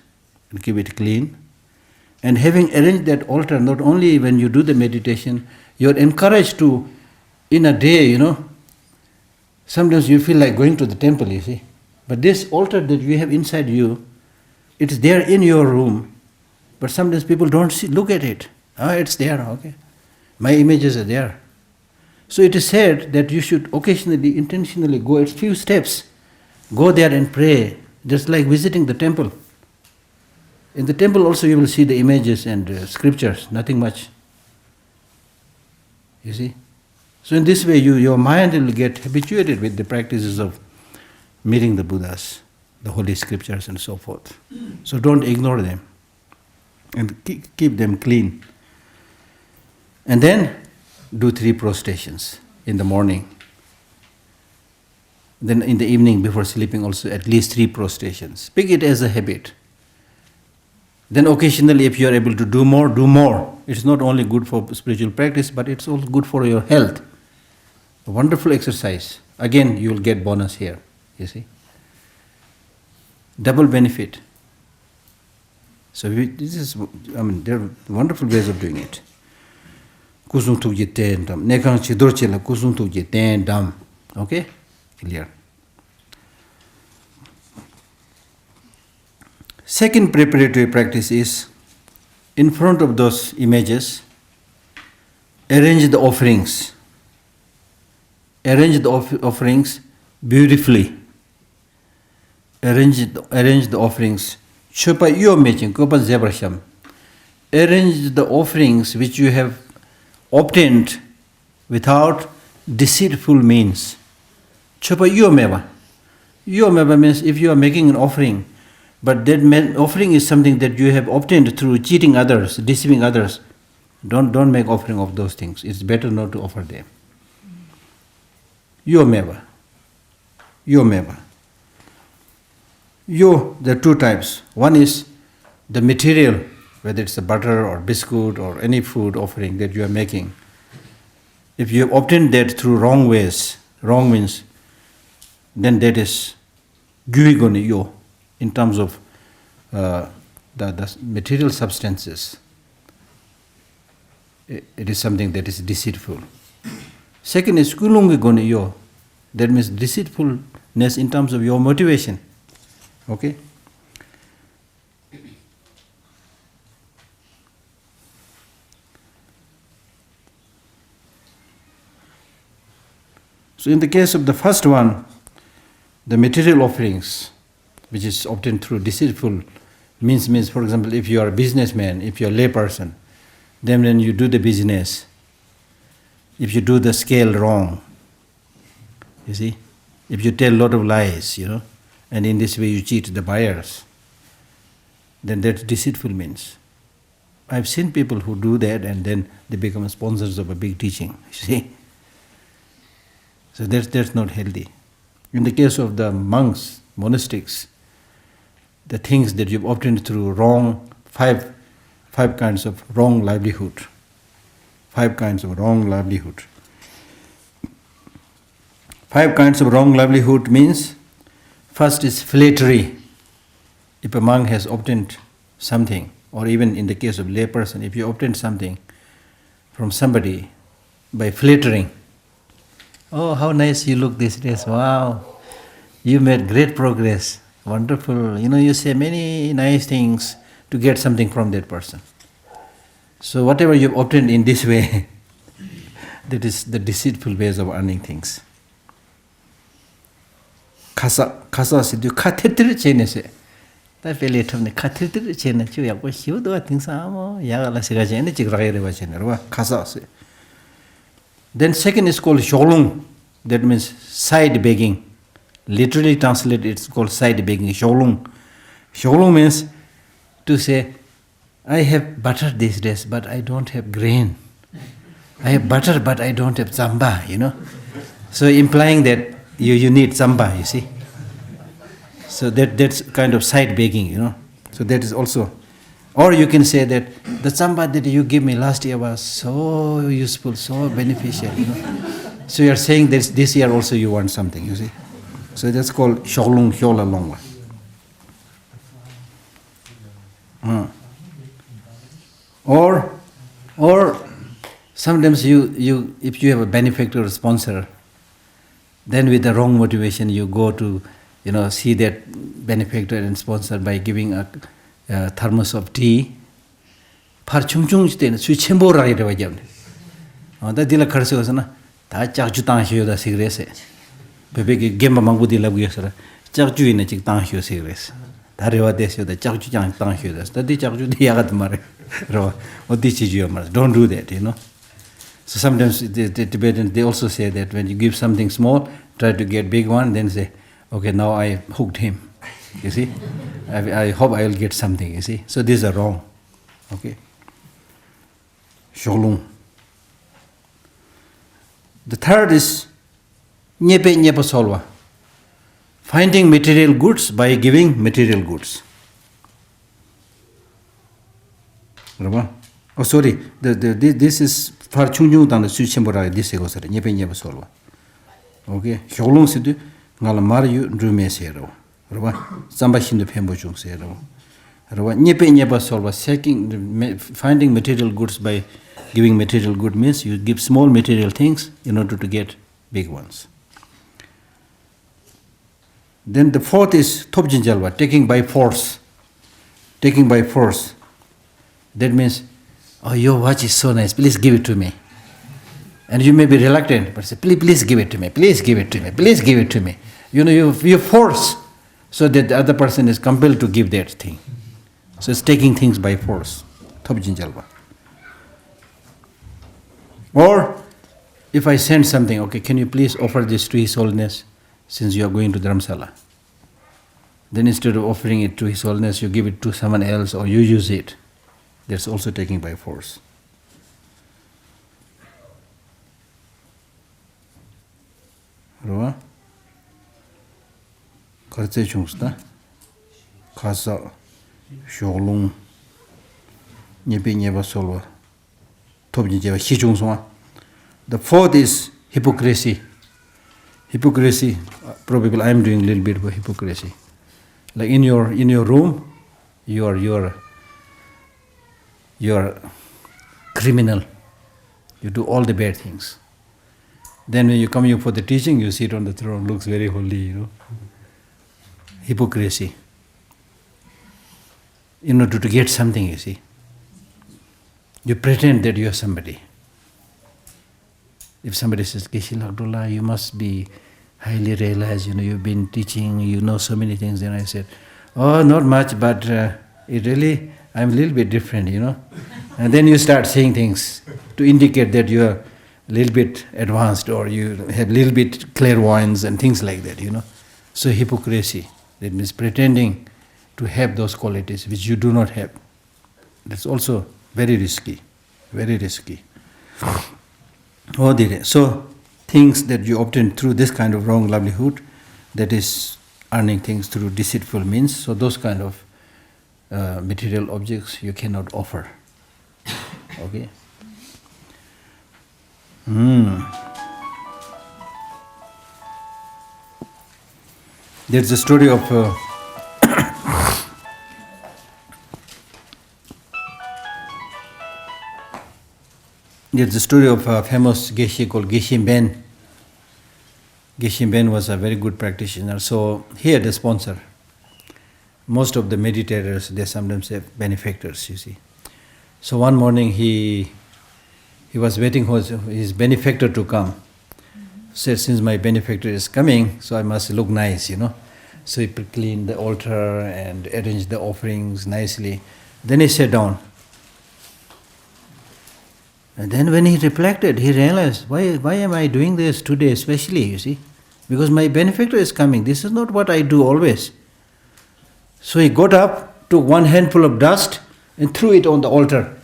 Speaker 1: and keep it clean. And having arranged that altar, not only when you do the meditation, you are encouraged to, in a day, sometimes you feel like going to the temple, you see. But this altar that you have inside you, it's there in your room, but sometimes people don't look at it. It's there, okay. My images are there. So it is said that you should occasionally, intentionally go a few steps, go there and pray, just like visiting the temple. In the temple also you will see the images and scriptures, nothing much. You see? So in this way your mind will get habituated with the practices of meeting the Buddhas, the holy scriptures and so forth. So don't ignore them and keep them clean. And then do 3 prostrations in the morning. Then in the evening before sleeping also at least 3 prostrations. Pick it as a habit. Then occasionally if you are able to do more, do more. It's not only good for spiritual practice, but it's also good for your health. A wonderful exercise. Again, you will get bonus here. you see. Double benefit. So there are wonderful ways of doing it. Kusung tu je ten dam. Nekang chidor chela kusung tu je ten dam. Okay? Clear. Second preparatory practice is, in front of those images, arrange the offerings. Arrange the offerings beautifully. Arrange the offerings. Chopa yo meching kopa zebrasham. Arrange the offerings which you have obtained without deceitful means. Chopa yo meba. Yo meba means if you are making an offering, but that offering is something that you have obtained through cheating others, deceiving others. Don't make offering of those things. It's better not to offer them. Yo meba. Yo meba. Yo, there are two types. One is the material, whether it's a butter or biscuit or any food offering that you are making. If you have obtained that through wrong ways, wrong means, then that is gyugoni yo, in terms of the material substances. It is something that is deceitful. Second is kulungi goni yo, that means deceitfulness in terms of your motivation. Okay? So in the case of the first one, the material offerings, which is obtained through deceitful means, for example, if you are a businessman, if you are a layperson, then when you do the business, if you do the scale wrong, you see, if you tell a lot of lies, and in this way you cheat the buyers, then that's deceitful means. I've seen people who do that and then they become sponsors of a big teaching, you see. So that's not healthy. In the case of the monks, monastics, the things that you've obtained through five kinds of wrong livelihood. 5 kinds of wrong livelihood. 5 kinds of wrong livelihood means, first is flattery. If a monk has obtained something, or even in the case of layperson, if you obtain something from somebody by flattering, oh, how nice you look this dress, wow, you made great progress, wonderful, you say many nice things to get something from that person. So whatever you've obtained in this way, that is the deceitful ways of earning things. Kasa sidu kathir chene se. Ta pele thamne kathir chene chu ya ko hiu do ting sa mo ya la siga chene chik rage rewa chene ro kasa se. Then second is called sholung. That means side begging. Literally translated, it's called side begging. Sholung. Sholung means to say, I have butter these days, but I don't have grain. I have butter, but I don't have zamba, So implying that you need zamba, you see. So that's kind of side begging, So that is also, or you can say that the zamba that you gave me last year was so useful, so beneficial, So you are saying that this year also you want something, you see. So that's called sholung, hyola longwa. Or sometimes you if you have a benefactor or sponsor, then with the wrong motivation you go to see that benefactor and sponsor by giving a thermos of tea. Par chungchung chite sui Chenmo rai rewa jamne. Da dila kharse osana ta chak chu tang hyo da sigrese. Bebe ke gemba mangu dila bu yasara chak chu ina chik tang hyo sigrese. Da rewa desyo da chak chu tang hyo da. Da di chak chu di yagat mare. Don't do that, So sometimes the Tibetans, they also say that when you give something small, try to get big one, then say, okay, now I hooked him. You see? I hope I will get something, you see? So these are wrong. Okay? Sholung. The third is nyepe solwa. Finding material goods by giving material goods. Oh, sorry. This is far chunju tang the Chenmo rai this ego sare nyepe solwa. Okay. Sholung sidu ngala maru drume sero rwa samba shindu phembo chung sero rwa nyepa solva finding material goods by giving material good means you give small material things in order to get big ones. Then the fourth is topjin jalwa, taking by force. Taking by force. That means, oh, your watch is so nice, please give it to me. And you may be reluctant, but say, please give it to me, please give it to me, please give it to me. You force so that the other person is compelled to give that thing. So it's taking things by force. Topjin jalwa. Or, if I send something, okay, can you please offer this to His Holiness since you are going to Dharamsala? Then instead of offering it to His Holiness, you give it to someone else or you use it. That's also taking by force. Rwa? Kartse chungsta? Khasa, shoglung, nyepe nyeba solwa. The fourth is hypocrisy. Hypocrisy, probably I am doing a little bit of hypocrisy. Like in your room, you are criminal. You do all the bad things. Then when you come here for the teaching, you sit on the throne, looks very holy, Hypocrisy. In order to get something, you see. You pretend that you are somebody. If somebody says, Geshe Lhakdor, you must be highly realized, you've been teaching, you know so many things. Then I said, oh, not much, but I'm a little bit different, And then you start saying things to indicate that you are a little bit advanced or you have a little bit clairvoyance and things like that, So hypocrisy, that means pretending to have those qualities which you do not have. That's also very risky, very risky. So, things that you obtain through this kind of wrong livelihood, that is earning things through deceitful means, so those kind of material objects you cannot offer. Okay? There's a story of there's a story of a famous Geshe called Geshe Ben. Geshe Ben was a very good practitioner, so he had a sponsor. Most of the meditators, they sometimes have benefactors, you see. So one morning he was waiting for his benefactor to come. Said, since my benefactor is coming, so I must look nice, So he cleaned the altar and arranged the offerings nicely. Then he sat down. And then when he reflected, he realized, why am I doing this today especially, you see? Because my benefactor is coming. This is not what I do always. So he got up, took one handful of dust and threw it on the altar.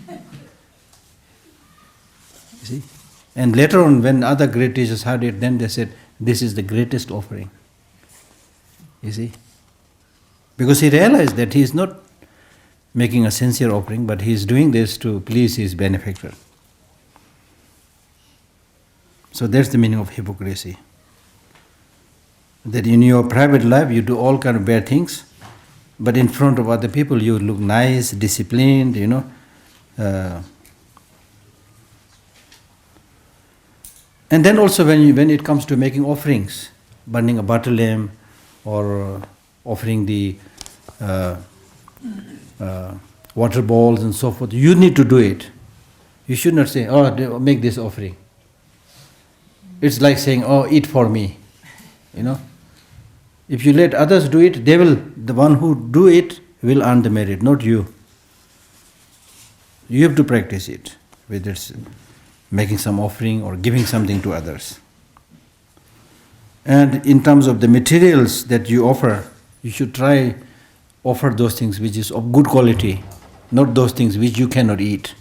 Speaker 1: You see? And later on, when other great teachers heard it, then they said, this is the greatest offering. You see? Because he realized that he is not making a sincere offering, but he is doing this to please his benefactor. So that's the meaning of hypocrisy. That in your private life you do all kind of bad things, but in front of other people you look nice, disciplined, And then also when it comes to making offerings, burning a butter lamp or offering the water balls and so forth, you need to do it. You should not say, oh, make this offering. It's like saying, oh, eat for me. If you let others do it, the one who do it will earn the merit, not you. You have to practice it, whether it's making some offering or giving something to others. And in terms of the materials that you offer, you should try offer those things which is of good quality, not those things which you cannot eat.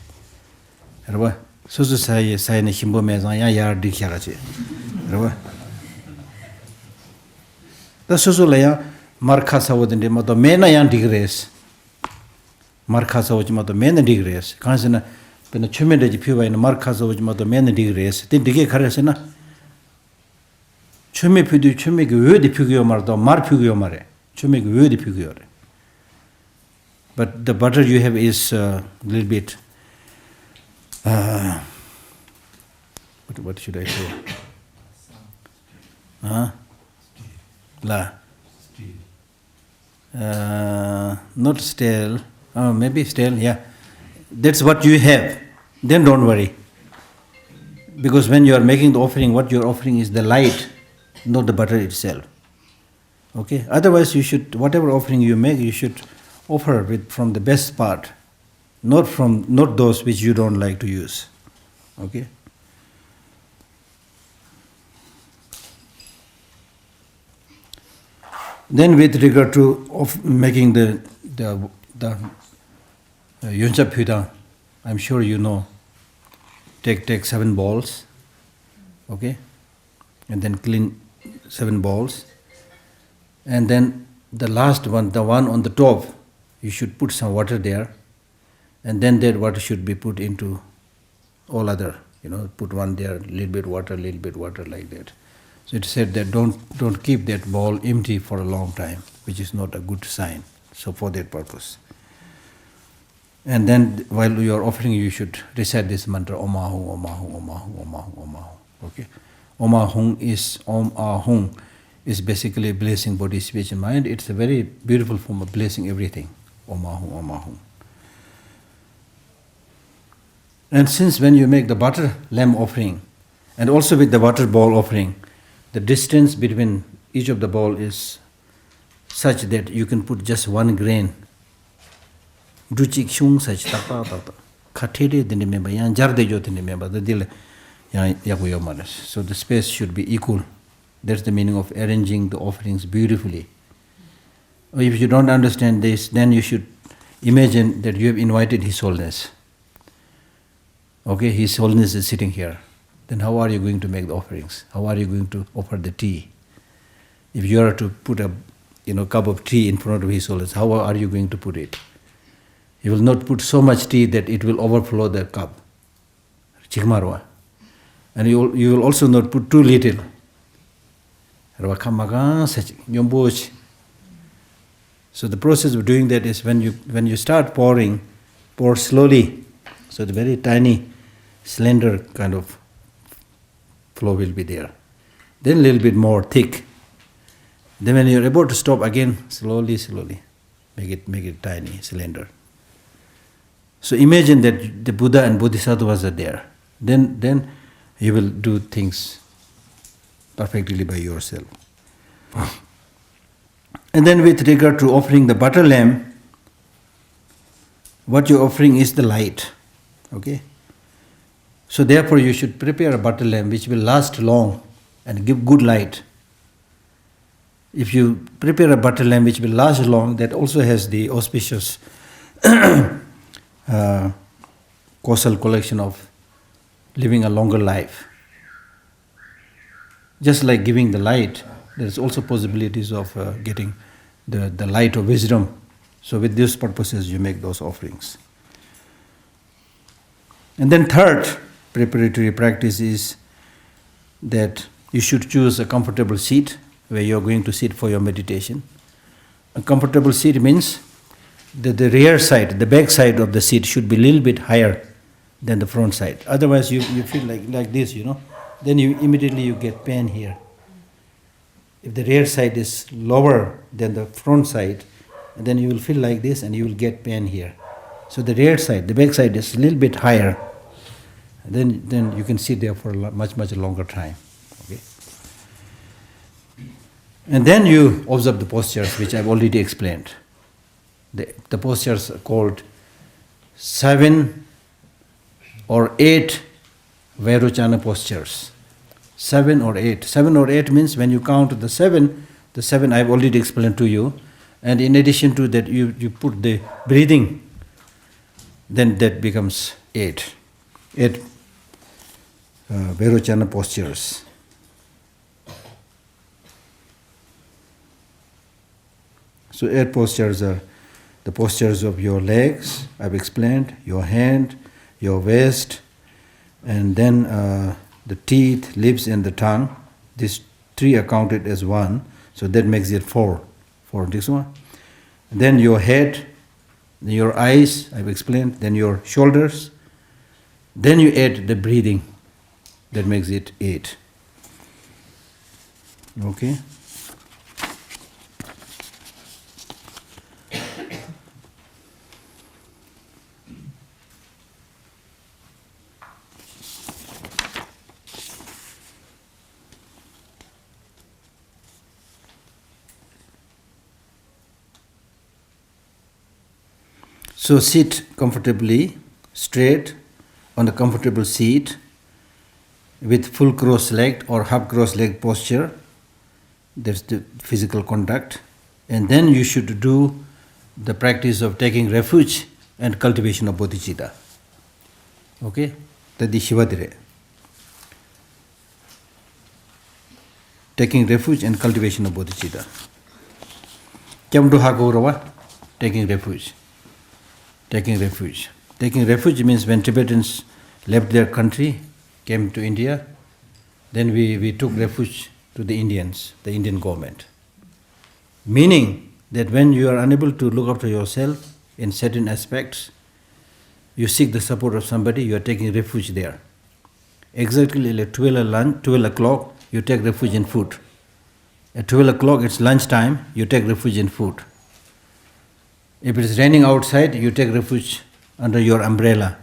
Speaker 1: So say na shimbo mezan ya yar dikhya che. The Susulaya Marka Sawadinde Moto Mena Yan degrees. Marka Sawaj Moto Mena degrees. Kansina Pena Chumeda Piva in Marka Sawaj Moto Mena degrees. Then Dige Karesina chome pidu chome ge wede pigyo mardo mar pigyo mare chome ge wede pigyo re. But the butter you have is a little bit what should I say? Not stale. Maybe stale, yeah. That's what you have. Then don't worry. Because when you are making the offering, what you are offering is the light, not the butter itself. Okay? Otherwise, you should, whatever offering you make, you should offer from the best part, not those which you don't like to use. Okay? Then with regard to making the Yoncha Pida, I'm sure you know, take 7 balls, okay, and then clean 7 balls, and then the last one, the one on the top, you should put some water there, and then that water should be put into all other, put one there, little bit water, like that. So it said that don't keep that ball empty for a long time, which is not a good sign. So for that purpose. And then while you are offering, you should recite this mantra, Om Ahung, Om Ahung, Om Ahung, Om Ahung, Om Ahung. Okay? Om Ahung is basically blessing body, speech and mind. It's a very beautiful form of blessing everything. Om Ahung, Om Ahung. And since when you make the butter lamb offering, and also with the butter ball offering, the distance between each of the ball is such that you can put just 1 grain. So the space should be equal. That's the meaning of arranging the offerings beautifully. If you don't understand this, then you should imagine that you have invited His Holiness. Okay, His Holiness is sitting here. Then how are you going to make the offerings? How are you going to offer the tea? If you are to put a cup of tea in front of His Holiness, how are you going to put it? You will not put so much tea that it will overflow the cup. And you will also not put too little. So the process of doing that is when you start pouring, pour slowly. So the very tiny, slender kind of flow will be there. Then a little bit more thick. Then when you're about to stop again, slowly, make it tiny, slender. So imagine that the Buddha and Bodhisattvas are there. Then you will do things perfectly by yourself. And then with regard to offering the butter lamb, what you're offering is the light. Okay? So therefore you should prepare a butter lamb which will last long and give good light. If you prepare a butter lamb which will last long, that also has the auspicious causal collection of living a longer life. Just like giving the light, there is also possibilities of getting the light of wisdom. So with these purposes you make those offerings. And then third preparatory practice is that you should choose a comfortable seat where you are going to sit for your meditation. A comfortable seat means that the rear side, the back side of the seat should be a little bit higher than the front side. Otherwise you feel like this, then you immediately get pain here. If the rear side is lower than the front side, then you will feel like this and you will get pain here. So the rear side, the back side is a little bit higher. Then you can sit there for a much longer time. Okay? And then you observe the postures, which I've already explained. The postures are called 7 or 8 Vairochana postures. 7 or 8. 7 or 8 means when you count the 7 I've already explained to you. And in addition to that, you put the breathing, then that becomes 8. 8 Vairochana postures. So 8 postures are the postures of your legs, I've explained, your hand, your waist, and then the teeth, lips and the tongue. These 3 are counted as 1, so that makes it 4 for this one. Then your head, then your eyes, I've explained, then your shoulders, then you add the breathing, that makes it 8. Okay? So sit comfortably, straight, on a comfortable seat, with full cross-legged or half cross-legged posture. That's the physical contact. And then you should do the practice of taking refuge and cultivation of bodhicitta. Okay? Tadi Shivadire. Taking refuge and cultivation of bodhicitta. Kyamdu Hagurawa? Taking refuge. Taking refuge. Taking refuge means when Tibetans left their country, came to India, then we took refuge to the Indians, the Indian government. Meaning that when you are unable to look after yourself in certain aspects, you seek the support of somebody, you are taking refuge there. Exactly at 12 o'clock, you take refuge in food. At 12 o'clock, it's lunchtime, you take refuge in food. If it is raining outside, you take refuge under your umbrella.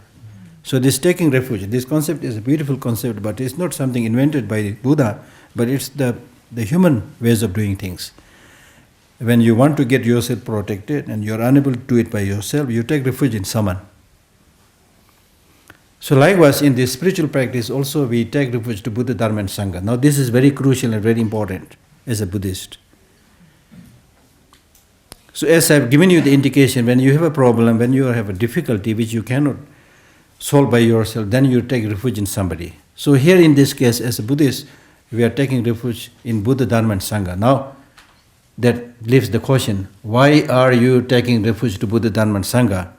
Speaker 1: So this taking refuge, this concept is a beautiful concept, but it's not something invented by Buddha, but it's the human ways of doing things. When you want to get yourself protected and you're unable to do it by yourself, you take refuge in someone. So likewise, in this spiritual practice also we take refuge to Buddha, Dharma and Sangha. Now this is very crucial and very important as a Buddhist. So as I've given you the indication, when you have a problem, when you have a difficulty which you cannot solve by yourself, then you take refuge in somebody. So here in this case, as a Buddhist, we are taking refuge in Buddha, Dharma and Sangha. Now, that leaves the question, why are you taking refuge to Buddha, Dharma and Sangha?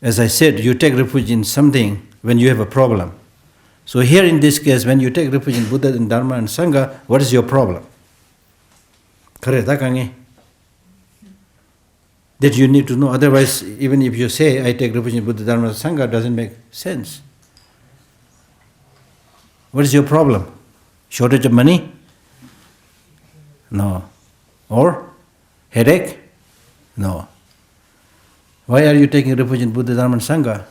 Speaker 1: As I said, you take refuge in something when you have a problem. So here in this case, when you take refuge in Buddha, and Dharma and Sangha, what is your problem? That you need to know. Otherwise, even if you say, I take refuge in Buddha, Dharma, Sangha, doesn't make sense. What is your problem? Shortage of money? No. Or headache? No. Why are you taking refuge in Buddha, Dharma, and Sangha?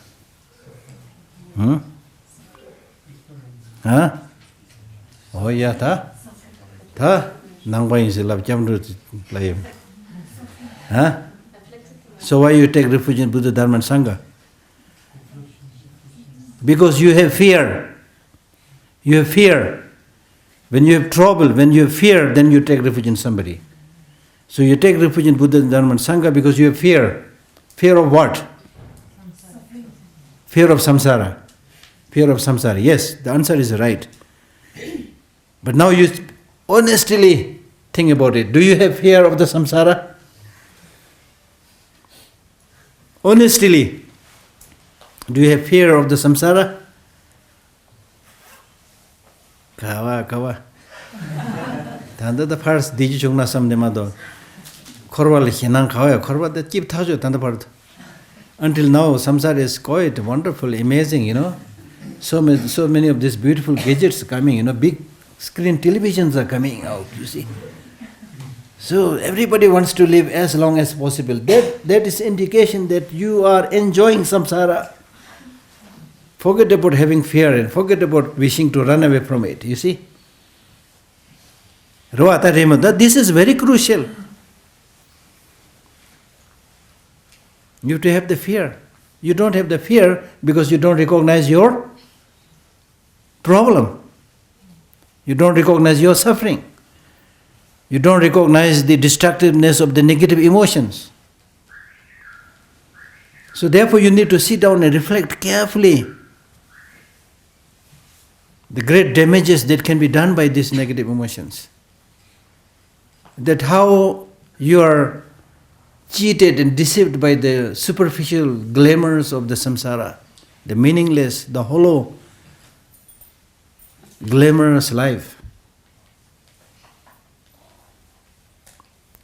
Speaker 1: Huh? Oh yeah, ta? Nangwa is love jamru layem. Huh? So why you take refuge in Buddha, Dharma and Sangha? Because you have fear. You have fear. When you have trouble, when you have fear, then you take refuge in somebody. So you take refuge in Buddha, Dharma and Sangha because you have fear. Fear of what? Fear of samsara. Fear of samsara. Yes, the answer is right. But now you honestly think about it. Do you have fear of the samsara? Honestly, do you have fear of the samsara? Kawa. Tanda the first digi chungna samdemado. Korwa lichinan kawa, korwa the chip tajo tanda part. Until now, samsara is quite wonderful, amazing, you know. So many of these beautiful gadgets are coming, you know, big screen televisions are coming out, you see. So everybody wants to live as long as possible. That is indication that you are enjoying samsara. Forget about having fear and forget about wishing to run away from it, you see. This is very crucial. You have to have the fear. You don't have the fear because you don't recognize your problem. You don't recognize your suffering. You don't recognize the destructiveness of the negative emotions. So therefore you need to sit down and reflect carefully the great damages that can be done by these negative emotions. That how you are cheated and deceived by the superficial glamours of the samsara, the meaningless, the hollow, glamorous life.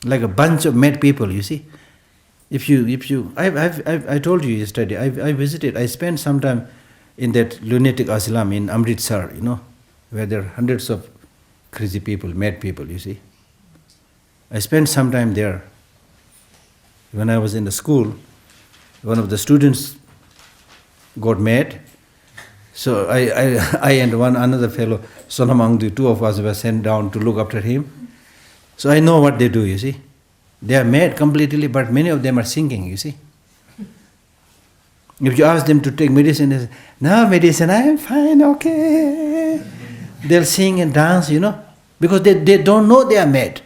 Speaker 1: like a bunch of mad people, you see. I told you yesterday, I visited, I spent some time in that lunatic asylum in Amritsar, where there are hundreds of crazy people, mad people, you see. I spent some time there. When I was in the school, one of the students got mad. So I and another fellow, Sonamang, the two of us were sent down to look after him. So I know what they do, you see. They are mad completely, but many of them are singing, you see. If you ask them to take medicine, they say, no medicine, I am fine, okay. They'll sing and dance, because they don't know they are mad.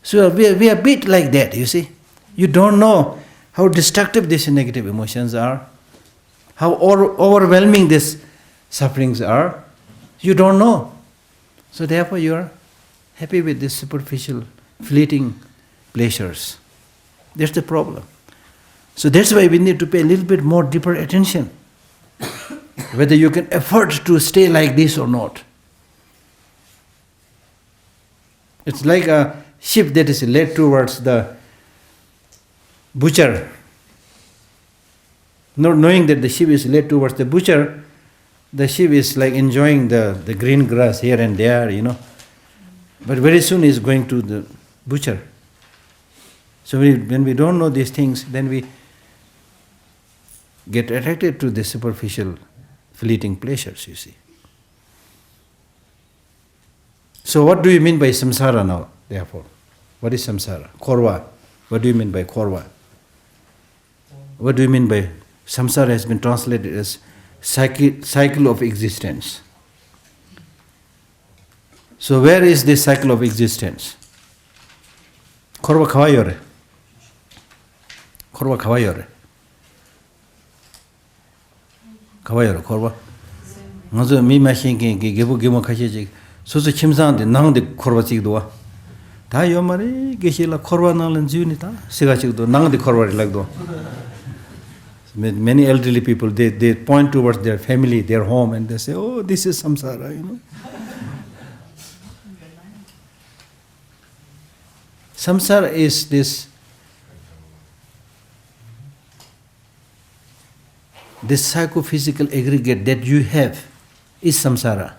Speaker 1: So we are a bit like that, you see. You don't know how destructive these negative emotions are, how overwhelming these sufferings are. You don't know. So therefore you are happy with these superficial, fleeting pleasures. That's the problem. So that's why we need to pay a little bit more deeper attention, whether you can afford to stay like this or not. It's like a sheep that is led towards the butcher. Not knowing that the sheep is led towards the butcher, the sheep is like enjoying the green grass here and there, But very soon is going to the butcher. So when we don't know these things, then we get attracted to the superficial, fleeting pleasures, you see. So what do you mean by samsara now, therefore? What is samsara? Korva. What do you mean by korva? What do you mean by samsara has been translated as cycle of existence. So where is this cycle of existence? Korva khawayore. Korva khawayore. Khawayore korva. Ngazo mi ma shinkin ki gebu gemo khache ji. Soso chimsan de nang de korva chig do. Da yo mare Geshe la korva nalan juni ta siga chig do nang de korva lag do. Many elderly people, they point towards their family, their home, and they say, oh, this is samsara, Samsara is this psychophysical aggregate that you have is samsara.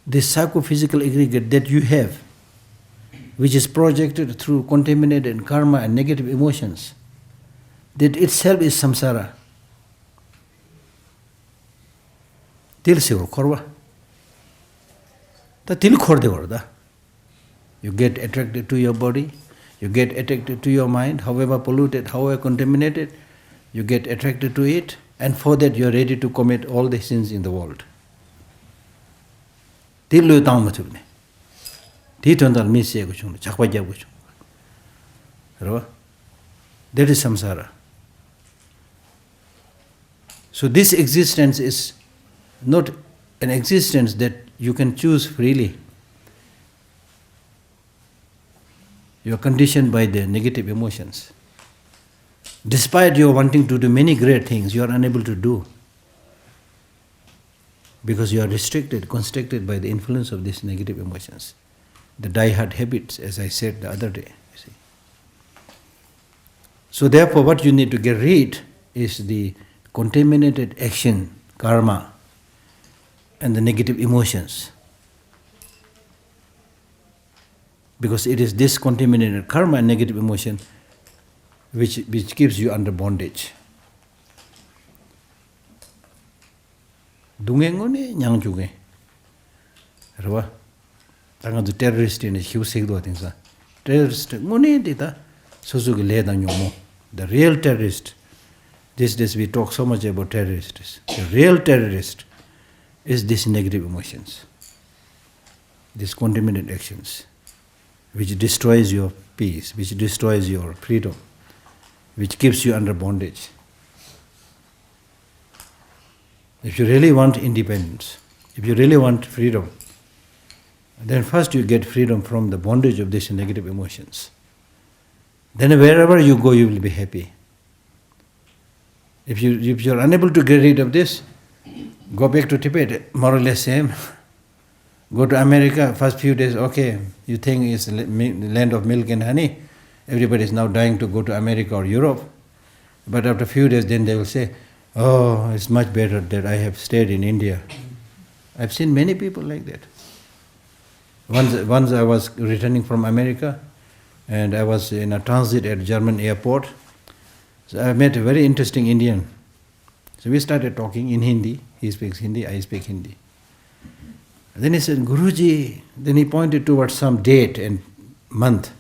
Speaker 1: This psychophysical aggregate that you have, which is projected through contaminated karma and negative emotions, that itself is samsara. Til sigur korva. Ta til khorde gorda. You get attracted to your body, you get attracted to your mind, however polluted, however contaminated, you get attracted to it, and for that you are ready to commit all the sins in the world. Til lu tang ma chubne. Ti tondal mi se go chung, chakwa ja go chung. That is samsara. So this existence is not an existence that you can choose freely. You are conditioned by the negative emotions. Despite your wanting to do many great things, you are unable to do. Because you are constricted by the influence of these negative emotions. The die-hard habits, as I said the other day. You see. So therefore what you need to get rid is the contaminated action, karma, and the negative emotions. Because it is this contaminated karma and negative emotion which keeps you under bondage. Dunge ngone nyang juge. Rwa. Tanga du terrorist in hiu sigdo thingsa. Terrorist ngone dita suzuki le da nyomo. The real terrorist. These days we talk so much about terrorists. The real terrorist is these negative emotions. These contaminated actions, which destroys your peace, which destroys your freedom, which keeps you under bondage. If you really want independence, if you really want freedom, then first you get freedom from the bondage of these negative emotions. Then wherever you go, you will be happy. If you are unable to get rid of this, go back to Tibet, more or less same. Go to America, first few days, okay, you think it's land of milk and honey. Everybody is now dying to go to America or Europe. But after a few days, then they will say, oh, it's much better that I have stayed in India. I've seen many people like that. Once I was returning from America, and I was in a transit at German airport. So I met a very interesting Indian. So we started talking in Hindi. He speaks Hindi, I speak Hindi. And then he said, Guruji, then he pointed towards some date and month.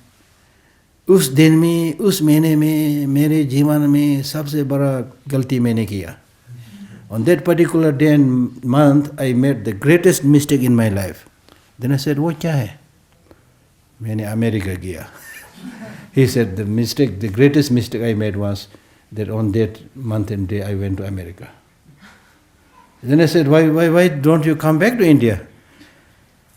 Speaker 1: उस दिन में, उस महीने में, मेरे जीवन में सबसे बड़ा गलती मैंने किया. On that particular day and month, I made the greatest mistake in my life. Then I said, वो क्या है? मैंने अमेरिका किया. He said, the greatest mistake I made was that on that month and day I went to America. Then I said, why don't you come back to India?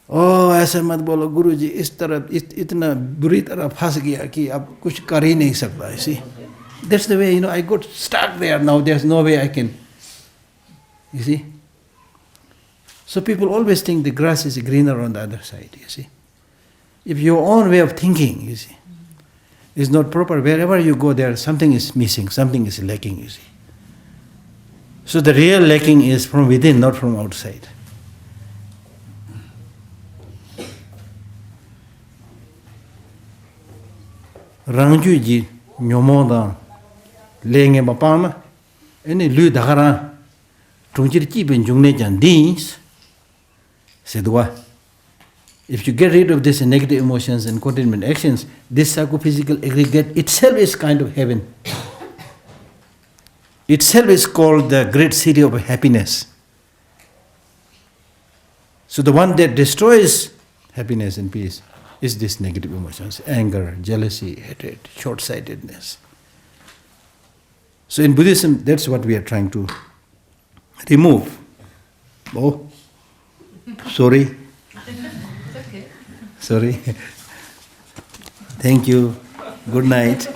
Speaker 1: Oh, ऐसा मत बोलो गुरुजी, इस तरह इतना बुरी तरह फंस गया कि अब कुछ कर ही नहीं सकता. You see, that's the way, I got stuck there. Now there's no way I can. You see, so people always think the grass is greener on the other side. You see, if your own way of thinking, you see, is not proper, wherever you go, there something is missing, something is lacking. You see, so the real lacking is from within, not from outside. Rangju ji nyomoda lenge bapama ene lu dagara tungjir chi ben jungne jan dins sedwa. If you get rid of these negative emotions and containment actions, this psychophysical aggregate itself is kind of heaven. Itself is called the great city of happiness. So the one that destroys happiness and peace is these negative emotions: anger, jealousy, hatred, short-sightedness. So in Buddhism, that's what we are trying to remove. Oh, sorry.
Speaker 2: It's okay.
Speaker 1: Sorry. Thank you. Good night.